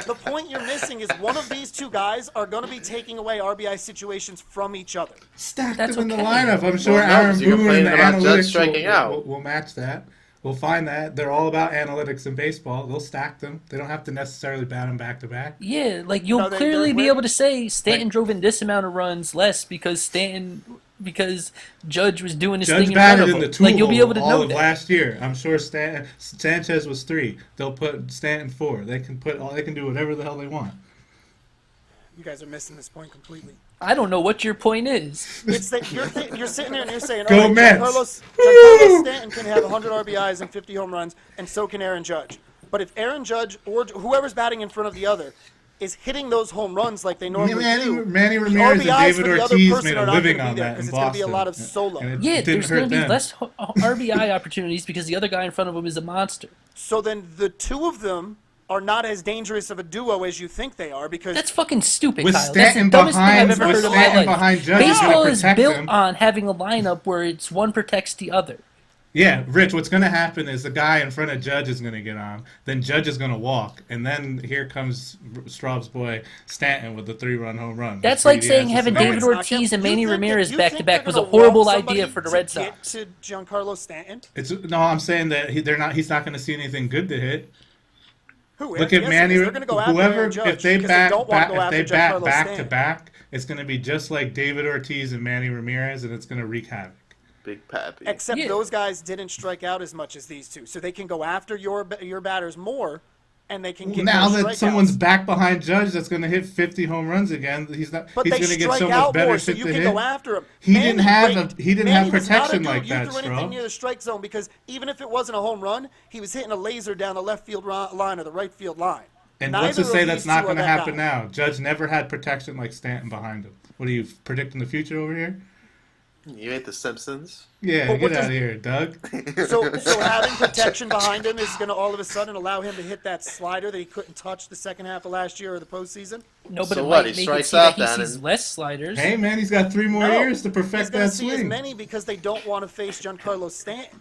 the point you're missing is one of these two two guys are going to be taking away RBI situations from each other. Stack That's them in the okay. lineup. I'm sure Well, no, Aaron 'cause you're Boone and the complaining about Judge analytics striking out. will match that. We'll find that. They're all about analytics in baseball. They'll stack them. They don't have to necessarily bat them back to back. Yeah, like you'll No, clearly they're be with- able to say Stanton Like- drove in this amount of runs less because Judge was doing his Judge thing in front batted of in him. the two Like you'll be able to all know of that. last year. I'm sure Sanchez was 3. They'll put Stanton 4. They can do whatever the hell they want. You guys are missing this point completely. I don't know what your point is. It's that you're sitting there and you're saying, Go all right, Mets. Giancarlo Stanton can have 100 RBIs and 50 home runs, and so can Aaron Judge. But if Aaron Judge or whoever's batting in front of the other is hitting those home runs like they normally do, Manny the Ramirez and RBIs David for the other Ortiz person made are a not living gonna on be there that in because it's going to be a Boston. lot of solo. And it Yeah, didn't there's going hurt to be them. less RBI opportunities because the other guy in front of him is a monster. So then the two of them are not as dangerous of a duo as you think they are because That's fucking stupid, With Kyle. Stanton That's the dumbest thing I've behind- ever with heard in my Stanton life. behind Judge, he's Baseball gonna is protect built him. on having a lineup where it's one protects the other. Yeah, Rich, what's going to happen is the guy in front of Judge is going to get on. Then Judge is going to walk. And then here comes Straub's boy Stanton with the 3-run home run. That's With like 3 saying DHs. having No, David it's not. Ortiz You and Manny think that- Ramirez you back think to back they're was a gonna horrible walk idea somebody for the to Red get Sox. to Giancarlo Stanton? No, I'm saying that he's not going to see anything good to hit. Who? Look Yes, at Manny. they're going to go after Whoever, Aaron Judge if they because bat, don't want to go if they after bat Giancarlo back to Stanton. back, it's going to be just like David Ortiz and Manny Ramirez, and it's going to wreak havoc. Big Pappy. Except Yeah. those guys didn't strike out as much as these two, so they can go after your batters more, and they can get Now more that strikeouts. someone's back behind Judge, that's going to hit 50 home runs again. He's not. But he's they going to get strike so much out better more, so shit you to can hit. go after him. He didn't have Manny was not a protection dude like you that, threw anything Straub. near the strike zone because even if it wasn't a home run, he was hitting a laser down the left field line or the right field line. And Neither what's to of say these that's two not are going to that happen guy. now? Judge never had protection like Stanton behind him. What are you predicting the future over here? You ain't the Simpsons. Yeah, But what get out does- of here, Doug. So having protection behind him is going to all of a sudden allow him to hit that slider that he couldn't touch the second half of last year or the postseason. No, but So it what, might he make it strikes seem that out he then sees and- less sliders. Hey, man, he's got 3 more No, years to He's perfect going that to see as swing. many because they don't want to face Giancarlo Stanton.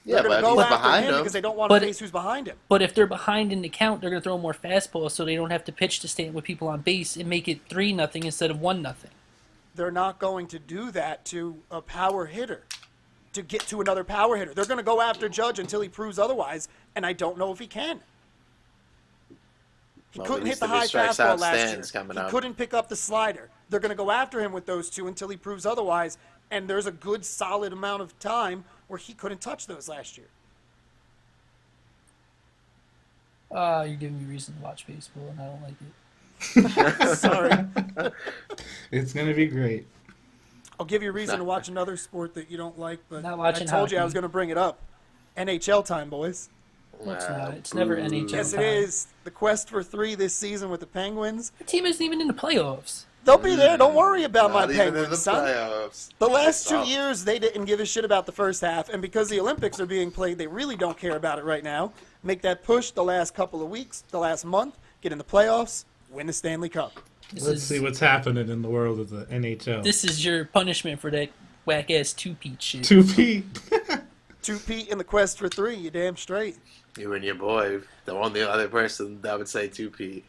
Yeah, They're going but to go he's after behind him him. because they don't want But- to face who's behind him. But if they're behind in the count, they're going to throw more fastballs so they don't have to pitch to Stanton with people on base and make it 3-0 instead of 1-0. They're not going to do that to a power hitter, to get to another power hitter. They're going to go after Judge until he proves otherwise, and I don't know if he can. He Well, couldn't at hit the least if he high strikes fastball out, last Stanton's year. coming He up. couldn't pick up the slider. They're going to go after him with those two until he proves otherwise, and there's a good solid amount of time where he couldn't touch those last year. You're giving me reason to watch baseball, and I don't like it. Sorry. It's going to be great. I'll give you a reason to watch another sport that you don't like, but Not watching I told you I hockey. was going to bring it up. NHL time, boys. No, it's Wow, not. It's never boo. NHL Yes, it time. is. The quest for 3 this season with the Penguins. The team isn't even in the playoffs. They'll be there. Don't worry about my Not even in the Penguins, son. playoffs. The last 2 Oh. years, they didn't give a shit about the first half, and because the Olympics are being played, they really don't care about it right now. Make that push the last couple of weeks, the last month, get in the playoffs, win the Stanley Cup. This Let's is, see what's happening in the world of the NHL. This is your punishment for that whack ass 2-peat shit. 2P. 2-peat in the quest for 3, you damn straight. You and your boy, the only other person that would say 2P.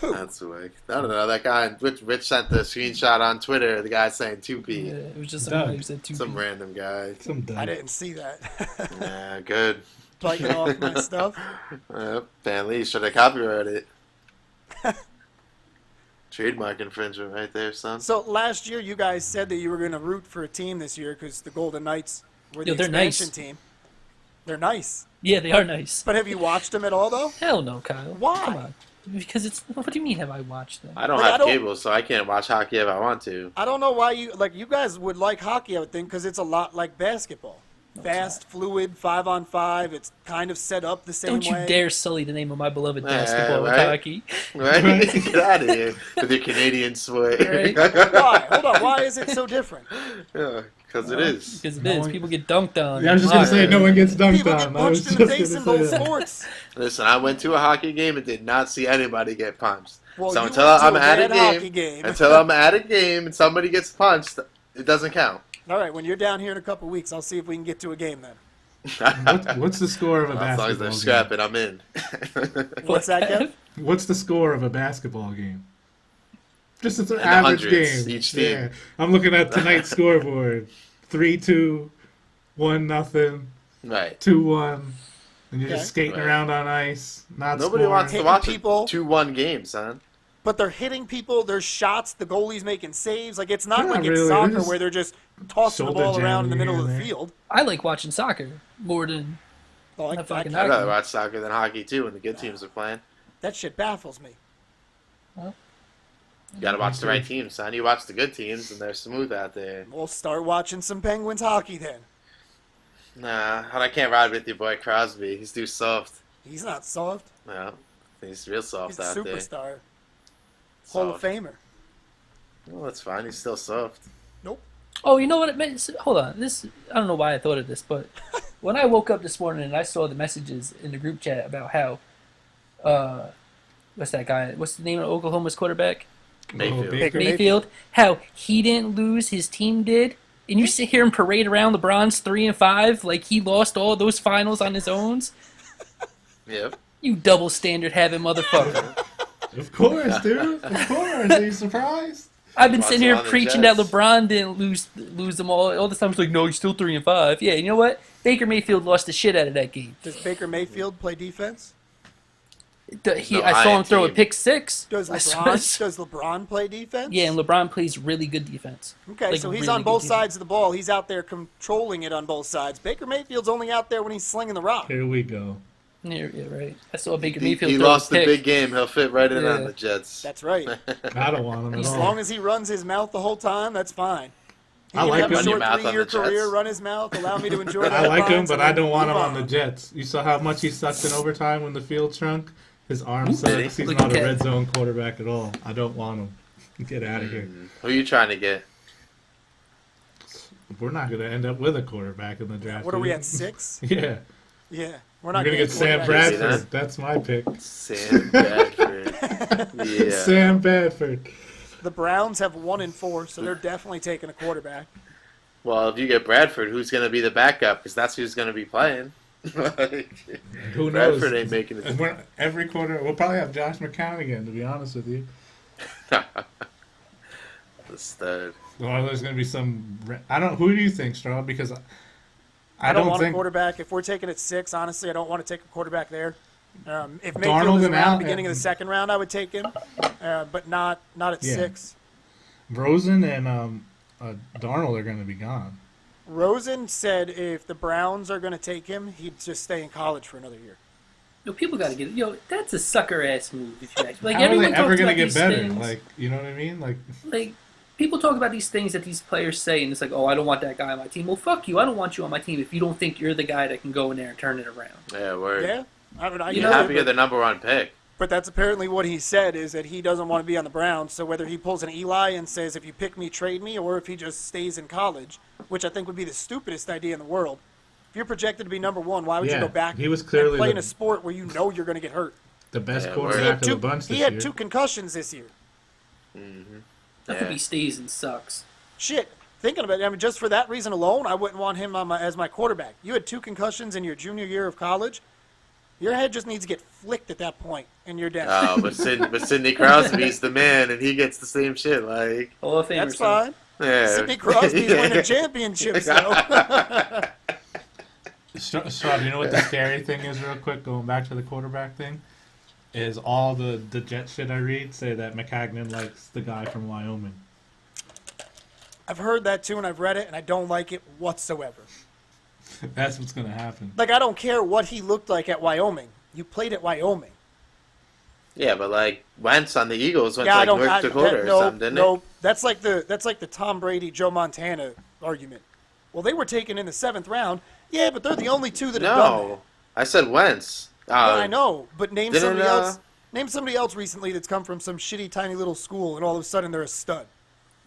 That's wick. I don't know. That guy, Rich sent the screenshot on Twitter. The guy saying 2P. Yeah, it was just Doug. somebody who said 2-peat. Some random guy. Some I dumb. didn't see that. Yeah, good. Biting off my stuff. Van Lee should have copyrighted it. Trademark infringement right there, son. So last year, you guys said that you were going to root for a team this year because the Golden Knights were the Yo, they're expansion nice. team. They're nice. Yeah, they are nice. But have you watched them at all, though? Hell no, Kyle. Why? Come on. Because it's. What do you mean? Have I watched them? I don't Like, I have don't- cable, so I can't watch hockey if I want to. I don't know why you guys would like hockey, I would think, because it's a lot like basketball. Fast, fluid, 5-on-5. It's kind of set up the same Don't you way. dare sully the name of my beloved Yeah, basketball with right. hockey. Right? Get out of here with your Canadian sway. Right. Why? Hold on. Why is it so different? Yeah, because it is. Because it No is. one- People get dunked on. Yeah, I was just going to say, no one gets dunked People get on. I was punched in the just face in gonna both say that. sports. Listen, I went to a hockey game and did not see anybody get punched. Well, So you until went to I'm a at a red hockey game, game. until I'm at a game and somebody gets punched, it doesn't count. All right, when you're down here in a couple weeks, I'll see if we can get to a game then. What's the score of a As long as basketball they're game? scrapping, I'm in. What's that, Kev? What's the score of a basketball game? Just an the average hundreds, game. each team. Yeah. I'm looking at tonight's scoreboard. 3-2, 1-0, Right. 2-1. And you're Okay. just skating Right. around on ice, not Nobody scoring. wants to Hitting watch people. a 2-1 game, son. But they're hitting people. There's shots. The goalie's making saves. Like it's not Yeah, like it's really, soccer they're just where they're just tossing the shoulder ball around in the jamming middle of here the and there. field. I like watching soccer more than Like, Not fucking I'd hockey. rather watch soccer than hockey, too, when the good teams are playing. that shit baffles me. You gotta watch the right teams, son. You watch the good teams, and they're smooth out there. We'll start watching some Penguins hockey then. Nah, I can't ride with your boy Crosby. He's too soft. He's not soft. No, he's real soft He's a out there. superstar. Hall of Soft. Famer. Well, that's fine. He's still soft. Nope. Oh, you know what it meant? Hold on. This I don't know why I thought of this, but when I woke up this morning and I saw the messages in the group chat about how, what's that guy? What's the name of Oklahoma's quarterback? Mayfield. Baker Mayfield. How he didn't lose, his team did, and you sit here and parade around LeBron's 3-5 like he lost all those finals on his own. Yep. You double standard having motherfucker. Of course, dude. Of course. Are you surprised? I've been Watch sitting it here on the preaching that Jets. LeBron didn't lose them all the time. It's like, no, he's still 3-5. Yeah, you know what? Baker Mayfield lost the shit out of that game. Does Baker Mayfield play defense? I No, saw him throw a team. pick six. Does I saw- LeBron play defense? Yeah, and LeBron plays really good defense. Okay, Like, so he's really on both good sides of the ball. He's out there controlling it on both sides. Baker Mayfield's only out there when he's slinging the rock. Here we go. Yeah, right. I saw Baker He Mayfield throw lost a the pick. big game. He'll fit right in on Yeah. the Jets. That's right. I don't want him at As all. long as he runs his mouth the whole time, that's fine. He I can like have him. a Run your short mouth on 3-year the Jets. career, run his mouth, allow me to enjoy that. I like him, Bronx, but and I then don't want him move on the Jets. You saw how much he sucked in overtime when the field shrunk? His arm sucks. Did he? He's Look not at a that. red zone quarterback at all. I don't want him. Get out of here. Who are you trying to get? We're not going to end up with a quarterback in the draft. What are we dude. at, 6? Yeah. Yeah. We're We're not going to get Sam quarterbacks. Bradford. Bradford. That's my pick. Sam Bradford. Yeah. Sam Bradford. The Browns have 1-4, so they're definitely taking a quarterback. Well, if you get Bradford, who's going to be the backup? Because that's who's going to be playing. Like, Who knows? Bradford ain't making And it. every quarter, we'll probably have Josh McCown again, to be honest with you. The stud. Or there's going to be some. Who do you think, Straw? Because I don't want think a quarterback. If we're taking it 6, honestly, I don't want to take a quarterback there. If Darnold Mayfield was and around Al- the beginning of the second round, I would take him, but not at Yeah. 6. Rosen and Darnold are going to be gone. Rosen said if the Browns are going to take him, he'd just stay in college for another year. Yo, people got to get it. Yo, that's a sucker ass move. If you ask. Like How are everyone they ever talks going about to get these better? things. Like, you know what I mean? Like people talk about these things that these players say, and it's like, oh, I don't want that guy on my team. Well, fuck you. I don't want you on my team if you don't think you're the guy that can go in there and turn it around. Yeah, word. Yeah, I mean, I You get know, it, Happy you're the number one pick. but that's apparently what he said is that he doesn't want to be on the Browns. So whether he pulls an Eli and says if you pick me, trade me, or if he just stays in college, which I think would be the stupidest idea in the world. If you're projected to be number 1, why would Yeah, you go back he was and clearly play in the- a sport where you know you're going to get hurt? The best Yeah, He quarterback had of the two, bunch this he had year. 2 concussions this year. That Yeah. could be stays and sucks. Shit, thinking about it, I mean, just for that reason alone, I wouldn't want him as my quarterback. You had 2 concussions in your junior year of college. Your head just needs to get flicked at that point, and you're down. Oh, but Sidney Crosby's the man, and he gets the same shit. Like, Hall of Famer. That's son. fine. yeah. Sidney Crosby's winning championships, though. Straw, do you know what the scary thing is, real quick, going back to the quarterback thing? Is all the Jet shit I read say that McCagnon likes the guy from Wyoming. I've heard that too, and I've read it, and I don't like it whatsoever. That's what's going to happen. Like, I don't care what he looked like at Wyoming. You played at Wyoming. Yeah, but like Wentz on the Eagles went Yeah, to I like don't. North Dakota or no, something, didn't no, that's like the Tom Brady, Joe Montana argument. Well, they were taken in the 7th round. Yeah, but they're the only 2 that it? have done that. No, I said Wentz. Yeah, I know, but name didn't, somebody else. Name somebody else recently that's come from some shitty, tiny little school, and all of a sudden they're a stud.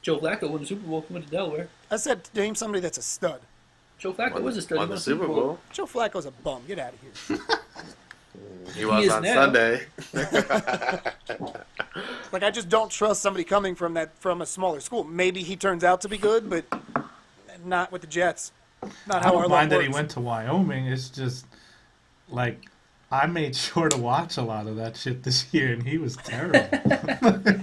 Joe Flacco won the Super Bowl. Went to Delaware. I said, name somebody that's a stud. Joe Flacco was a stud. He Won the Super Bowl. Joe Flacco's a bum. Get out of here. He was is on now. Sunday. Like, I just don't trust somebody coming from a smaller school. Maybe he turns out to be good, but not with the Jets. Not I how our don't luck mind that he works. went to Wyoming. It's just like I made sure to watch a lot of that shit this year, and he was terrible.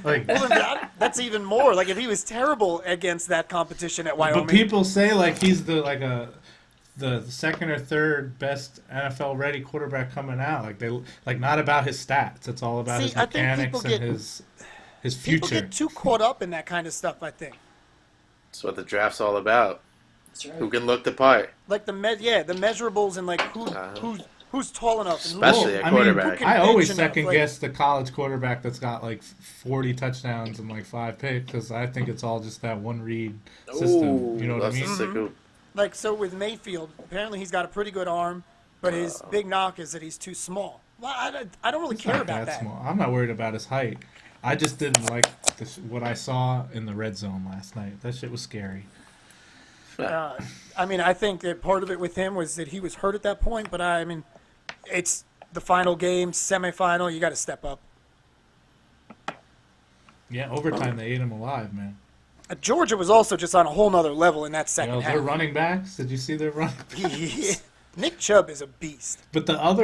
Like, Well, then that's even more. Like if he was terrible against that competition at Wyoming. but people say like he's the second or third best NFL ready quarterback coming out. Like they like not about his stats. It's all about See, his I think mechanics people and get- his People future. get too caught up in that kind of stuff. I think. That's what the draft's all about. That's right. Who can look the part? Like the measurables and like who's tall enough. And Especially who- at I mean, quarterback. who I can always bench enough, second like- guess the college quarterback that's got like 40 touchdowns and like 5 picks because I think it's all just that one read system. You know what I that's mean? a sick- Like so with Mayfield, apparently he's got a pretty good arm, but his big knock is that he's too small. Well, I don't really He's care not about that. small. I'm not worried about his height. I just didn't like what I saw in the red zone last night. That shit was scary. I mean, I think that part of it with him was that he was hurt at that point, but I mean, it's the final game, semifinal. You got to step up. Yeah, overtime they ate him alive, man. Georgia was also just on a whole nother level in that You second know, half. their running backs. Did you see their run? Nick Chubb is a beast. But the other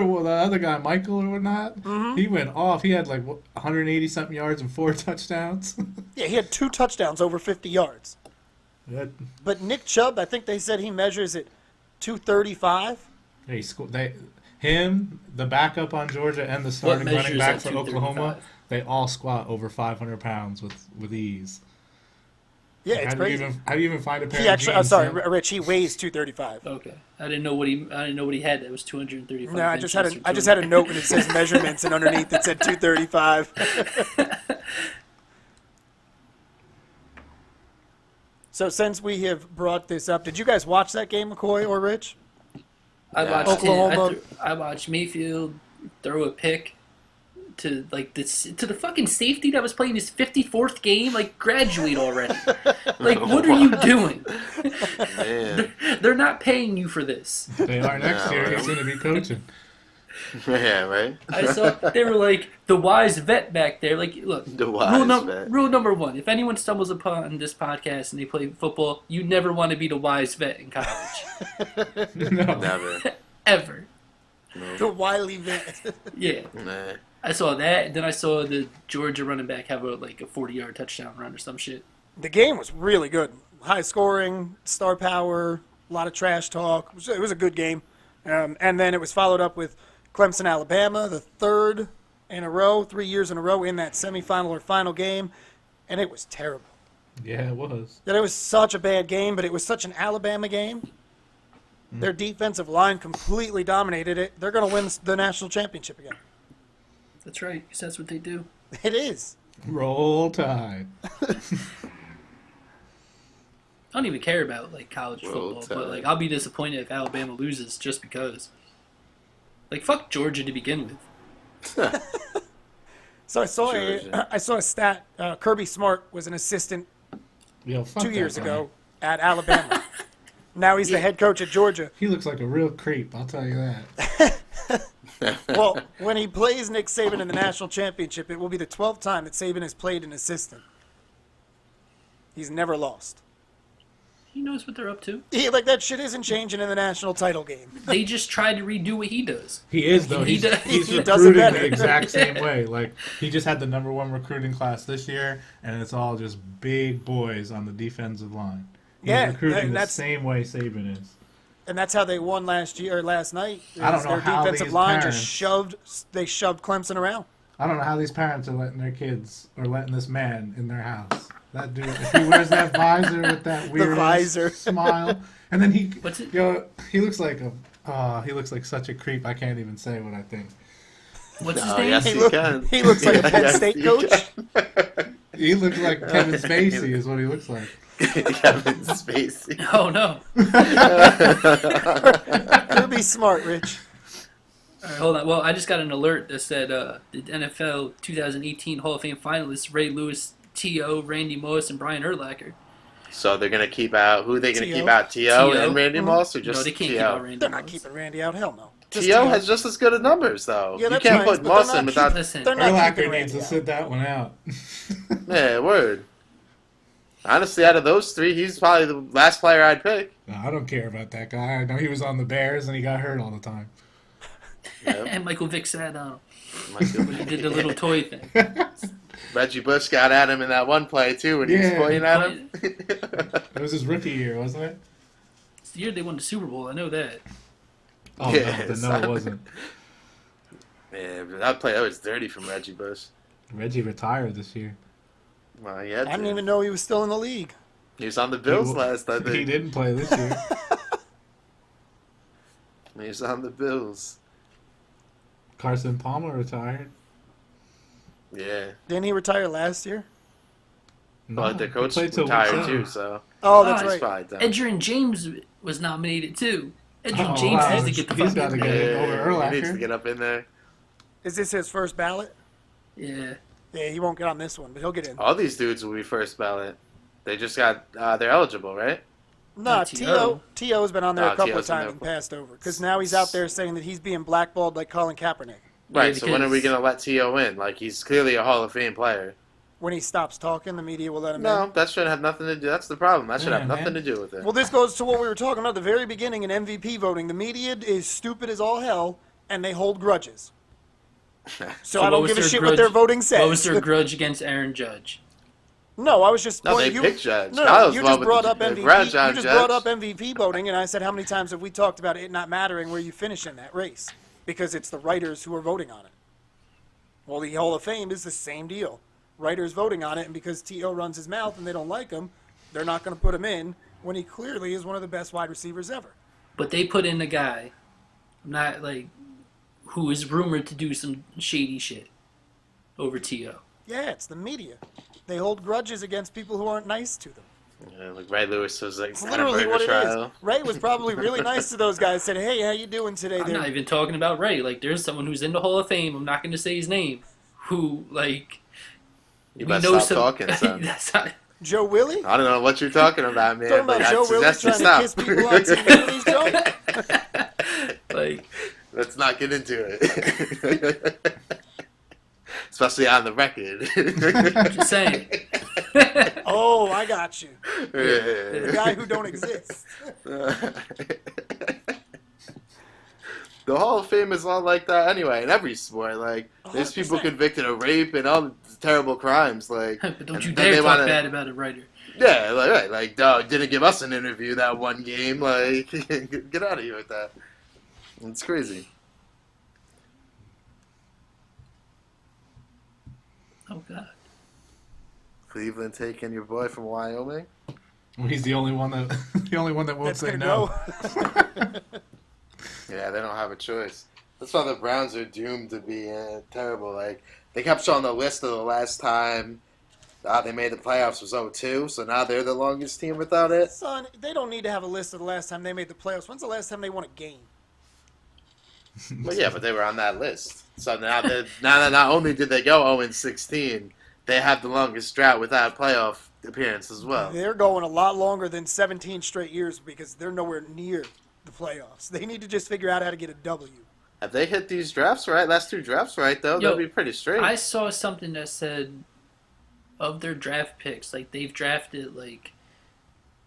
guy, Michael or whatnot, Mm-hmm. he went off. He had like 180 something yards and 4 touchdowns. Yeah, he had 2 touchdowns over 50 yards. That, But Nick Chubb, I think they said he measures at 235. they scored. Him, the backup on Georgia, and the starting running measures back at for Oklahoma, 235? they all squat over 500 pounds with ease. Yeah, Like, it's how do you crazy. how do you even find a pair He of actually, jeans? I'm sorry, Sam? Rich. He weighs 235. Okay, I didn't know what he had. That was 235. No, I just had benches I or just had a note when it says measurements, and underneath it said 235. So since we have brought this up, did you guys watch that game, McCoy or Rich? I Yeah. watched Oklahoma. I watched Mayfield throw a pick to like to the fucking safety that was playing his 54th game. Like, graduate already. Like, what are you doing? Man. They're not paying you for this. They are next No, year. right? He's going to be coaching. Yeah, right? I saw they were like the wise vet back there. Like, look, The wise vet. rule number 1: if anyone stumbles upon this podcast and they play football, you never want to be the wise vet in college, No. Never. ever. The wily vet. Yeah, Nah. I saw that. Then I saw the Georgia running back have a 40-yard touchdown run or some shit. The game was really good. High scoring, star power, a lot of trash talk. It was a good game. And then it was followed up with Clemson, Alabama, the third in a row, 3 years in a row in that semifinal or final game. And it was terrible. Yeah, it was. That it was such a bad game, but it was such an Alabama game. Their defensive line completely dominated it. They're going to win the national championship again. That's right, 'cause that's what they do. It is. Roll Tide. I don't even care about college Roll football, but Tide. I'll be disappointed if Alabama loses just because. Fuck Georgia to begin with. So I saw Georgia. I saw a stat. Kirby Smart was an assistant Yo, fuck 2 that years guy. ago at Alabama. Now he's the head coach at Georgia. He looks like a real creep, I'll tell you that. Well, when he plays Nick Saban in the national championship, it will be the 12th time that Saban has played an assistant. He's never lost. He knows what they're up to. That shit isn't changing in the national title game. They just tried to redo what he does. He is, though. He He's, does- he's he does it recruiting better. the exact same way. Like, he just had the #1 recruiting class this year, and it's all just big boys on the defensive line. He's Yeah, recruiting and the that's- same way Saban is. And that's how they won last night. I don't know Their how defensive these line parents- just shoved Clemson around. I don't know how these parents are letting their kids, or letting this man in their house. That dude, if he wears that visor with that weird visor. smile, and then he, What's it? he looks like he looks like such a creep. I can't even say what I think. What's his No, name? yes, He you look- can. he looks like a Penn Yes, State you coach. can. He looks like Kevin Spacey, is what he looks like. Kevin Spacey. Oh no! Kirby Smart, Rich. All right, hold on. Well, I just got an alert that said the NFL 2018 Hall of Fame finalists: Ray Lewis, T.O., Randy Moss, and Brian Urlacher. So they're gonna keep out who? They gonna T.O. keep out T.O. T.O. and Randy Moss, or just No, they can't keep out T.O.? Randy They're not Moss. keeping Randy out. Hell no. Just T.O. T.O. has just as good of numbers though. Yeah, You that's can't nice, put but Moss they're in not without. Listen, They're not Urlacher keeping needs Randy to out. sit that one out. Yeah, word. Honestly, out of those three, he's probably the last player I'd pick. No, I don't care about that guy. I know he was on the Bears and he got hurt all the time. Yep. And Michael Vick sat down Michael- when he did the little toy thing. Reggie Bush got at him in that one play too when he was Yeah. pointing at him. It was his rookie year, wasn't it? It's the year they won the Super Bowl. I know that. Oh, Yeah, no, then no, it wasn't. Yeah, but that play that was dirty from Reggie Bush. Reggie retired this year. Well, yeah, I didn't even know he was still in the league. he was on the Bills He- last. I think He didn't play this year. He was on the Bills. Carson Palmer retired. Yeah, Didn't he retire last year? No, but the he coach played till retired week too, 7. so Oh, that's Ah, he's right. fine. Then. Edgerrin James was nominated too. Edgerrin Oh, James wow. needs to get the He's fuck gotta in get there. it over he needs Urlacher. to get up in there. Is this his first ballot? Yeah. Yeah, he won't get on this one, but he'll get in. All these dudes will be first ballot. They just got they're eligible, right? No, T.O. T.O.'s been on there a couple of T.O.'s been times there and for- passed over. Because now he's out there saying that he's being blackballed like Colin Kaepernick Right. So when are we because- gonna let T.O. in? Like he's clearly a Hall of Fame player. when he stops talking, the media will let him No, in. that shouldn't have nothing to do. That's the problem. That should Yeah, have nothing man. to do with it. Well, this goes to what we were talking about at the very beginning in MVP voting. The media is stupid as all hell, and they hold grudges. So I what don't was give a their shit grudge- what their voting says. What was their grudge against Aaron Judge? No, I was just No, they you, picked Judge. No, I no, was you the one just with brought the- up the MVP. grudge You on just Judge. brought up MVP voting, and I said, how many times have we talked about it not mattering where you finish in that race because it's the writers who are voting on it. Well, the Hall of Fame is the same deal. Writers voting on it, and because T.O. runs his mouth and they don't like him, they're not going to put him in when he clearly is one of the best wide receivers ever. But they put in a guy, not like, who is rumored to do some shady shit over T.O. Yeah, it's the media. They hold grudges against people who aren't nice to them. Yeah, like Ray Lewis was like It's at a literally murder what it trial. is. Ray was probably really nice to those guys. Said, "Hey, how you doing today?" I'm They're- not even talking about Ray. Like, there's someone who's in the Hall of Fame. I'm not going to say his name. Who, like, You we better know stop some. talking, son. That's not, Joe Willie. I don't know what you're talking about, man. Talking but about I Joe Willie suggest you trying to stop. kiss people on TV when he's drunk. like, Let's not get into it. Especially on the record. just saying. Oh, I got you. The the guy who don't exist. The Hall of Fame is all like that anyway, in every sport. Like, there's people 100%. convicted of rape and all terrible crimes. Like, But don't and you then dare they talk wanna- bad about a writer. Yeah, like, right, like, dog didn't give us an interview that one game. Like, get out of here with that. It's crazy. Oh, God. Cleveland taking your boy from Wyoming. Well, he's the only one that won't That's say gonna no. go. Yeah, they don't have a choice. That's why the Browns are doomed to be terrible. Like, they kept showing the list of the last time they made the playoffs was 0-2, so now they're the longest team without it. Son, they don't need to have a list of the last time they made the playoffs. When's the last time they won a game? Well, yeah, but they were on that list. So now that not only did they go 0-16, they have the longest drought without playoff appearance as well. They're going a lot longer than 17 straight years because they're nowhere near the playoffs. They need to just figure out how to get a W. Have they hit these drafts right? Last two drafts right, though? Yo, They'll be pretty straight. I saw something that said of their draft picks, like, they've drafted, like,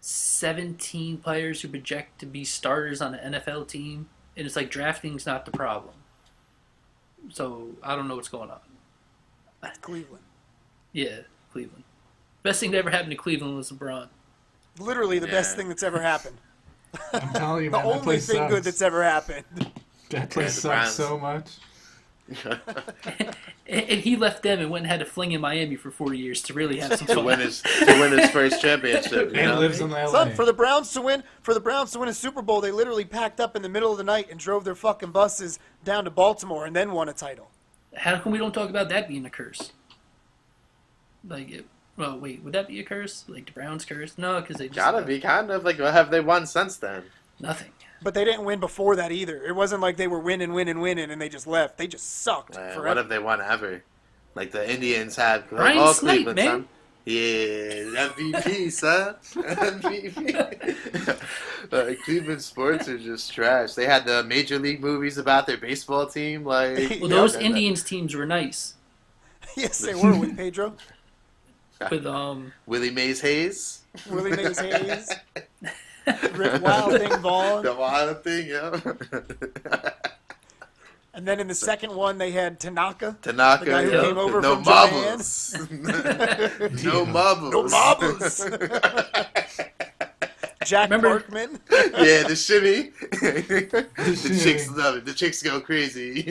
17 players who project to be starters on an NFL team. And it's like drafting's not the problem. So, I don't know what's going on. Cleveland. Yeah, Cleveland. Best thing that ever happened to Cleveland was LeBron. Literally the best Yeah. thing that's ever happened. I'm telling you, The man, that only place thing sucks. good that's ever happened. That place the sucks Browns. so much. And he left them and went and had a fling in Miami for 4 years to really have some to fun. win his first championship. You And know? lives in LA. Son, for the Browns to win a Super Bowl, they literally packed up in the middle of the night and drove their fucking buses down to Baltimore and then won a title. How come we don't talk about that being a curse? Like, well, wait, would that be a curse? Like the Browns curse? No, because they just Gotta be kind of like what have they won since then? nothing. But they didn't win before that either. It wasn't like they were winning, and they just left. They just sucked What forever. have they won ever? Like the Indians had like, Brian all Snipe, Cleveland, man. son. Yeah, MVP, son. MVP. Cleveland sports are just trash. They had the Major League movies about their baseball team. Like, Well, Yeah, those and Indians teams were nice. Yes, they were with Pedro. with Willie Mays Hayes. Willie Mays Hayes, Rick Wild Thing Vaughn. The Wild Thing, yeah. And then in the second one, they had Tanaka. Tanaka, The guy who yeah. came over No from Japan. marbles. No marbles. No marbles. Jack Remember- Parkman. Yeah, the shimmy. The shimmy. chicks love it. The chicks go crazy.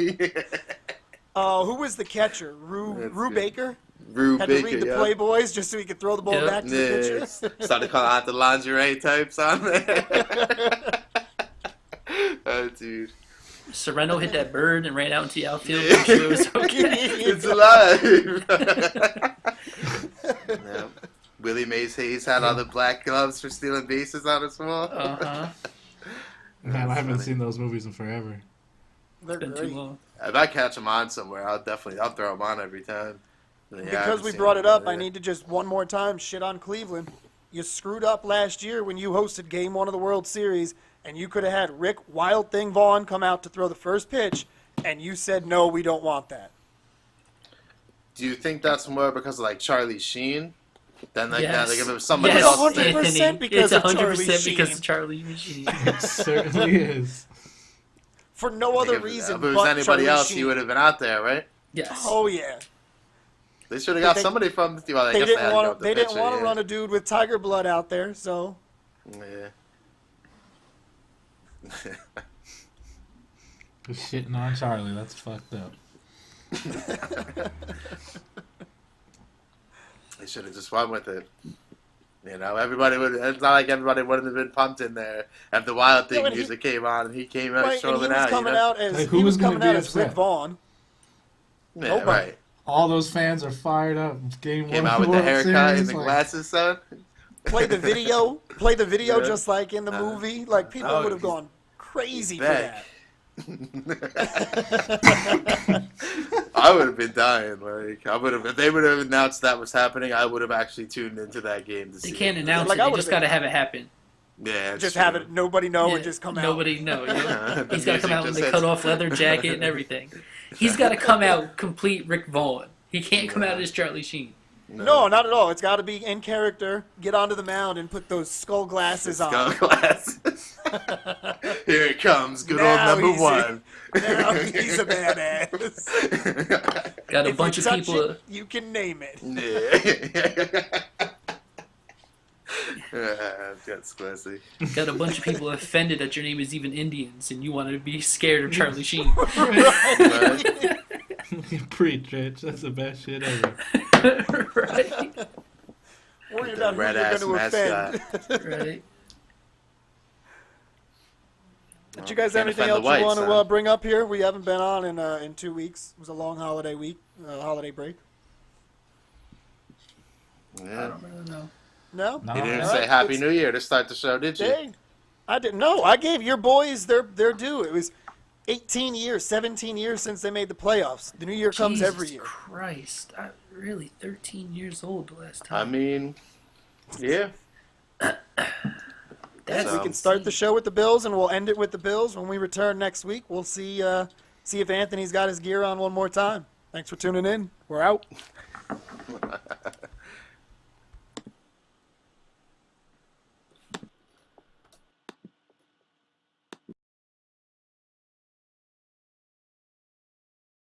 Who was the catcher? Rue That's Baker? Rue Had Baker, to read the yeah. Playboys just so he could throw the ball Yeah. back to the Yeah. pitcher. Started calling out the lingerie types on there. Oh, dude. Sereno hit that bird and ran out into the outfield. Yeah. I'm sure it was okay. It's alive. Yeah. Willie Mays Hayes had all the black gloves for stealing bases on his wall. Uh-huh. Man, I haven't funny. seen those movies in forever. They're Been too great. long. If I catch them on somewhere, I'll throw them on every time. Yeah, I Because haven't we seen brought them, it up, yeah. I need to just one more time shit on Cleveland. You screwed up last year when you hosted Game 1 of the World Series, and you could have had Rick Wild Thing Vaughn come out to throw the first pitch, and you said, no, we don't want that. Do you think that's more because of like Charlie Sheen? Than like Yes. like if it was somebody Yes, else. 100% Anthony. because It's of Charlie 100% because Sheen. of Charlie Sheen. It certainly is. For no other If reason it was but anybody Charlie else, Sheen. he would have been out there, right? Yes. Oh, yeah. They should have But got they- somebody from. Well, I They guess didn't had to go want with to. the They didn't pitcher, want to yeah. run a dude with tiger blood out there. So Yeah. Shitting on Charlie, that's fucked up. They should have just went with it. You know, everybody would. It's not like everybody wouldn't have been pumped in there if the Wild Thing Yeah, but he- music came on and he came out right, and he strolling was out. coming you know? out as Like, who he was was gonna coming out be as Rick upset? Vaughn. Yeah, Nobody. right. All those fans are fired up. Game Came one out with the World haircut Series, and the like, glasses, son. Play the video Yeah. just like in the Uh-huh. movie. Like people Oh, would have he's gone crazy for back. that. I would have been dying. Like I would have, if they would have announced that was happening, I would have actually tuned into that game to They see. can't it. announce Like, it. I They would've just got to have it happen. Yeah, it's Just true. have it, nobody know, Yeah, and just come out. Nobody know. You know? The He's got to come music out with just the hits. cut off leather jacket and everything. He's got to come out complete Rick Vaughn. He can't come out as Charlie Sheen. No, not at all. It's got to be in character. Get onto the mound and put those skull glasses on. Skull glasses. Here it comes, good Now old number he's one. Now he's a badass. Got a If bunch you of touch people. it, you can name it. Yeah. That's classy. Got a bunch of people offended that your name is even Indians, and you want to be scared of Charlie Sheen. Right? Preach, Rich. That's the best shit ever. Right. Worry The about who red you're ass going to offend. Right. Did you guys Can't have anything offend else the whites, you want to huh? bring up here? We haven't been on in 2 weeks. It was a long holiday week, holiday break. I Yeah. don't really know. No? No, You didn't All say right, Happy it's- New Year to start the show, did you? Dang. I didn't know. I gave your boys their due. It was 18 years, 17 years since they made the playoffs. The new year comes Jesus every year. Christ. Really 13 years old the last I time. mean, yeah. That's So- We can start the show with the Bills, and we'll end it with the Bills. When we return next week, we'll see if Anthony's got his gear on one more time. Thanks for tuning in. We're out.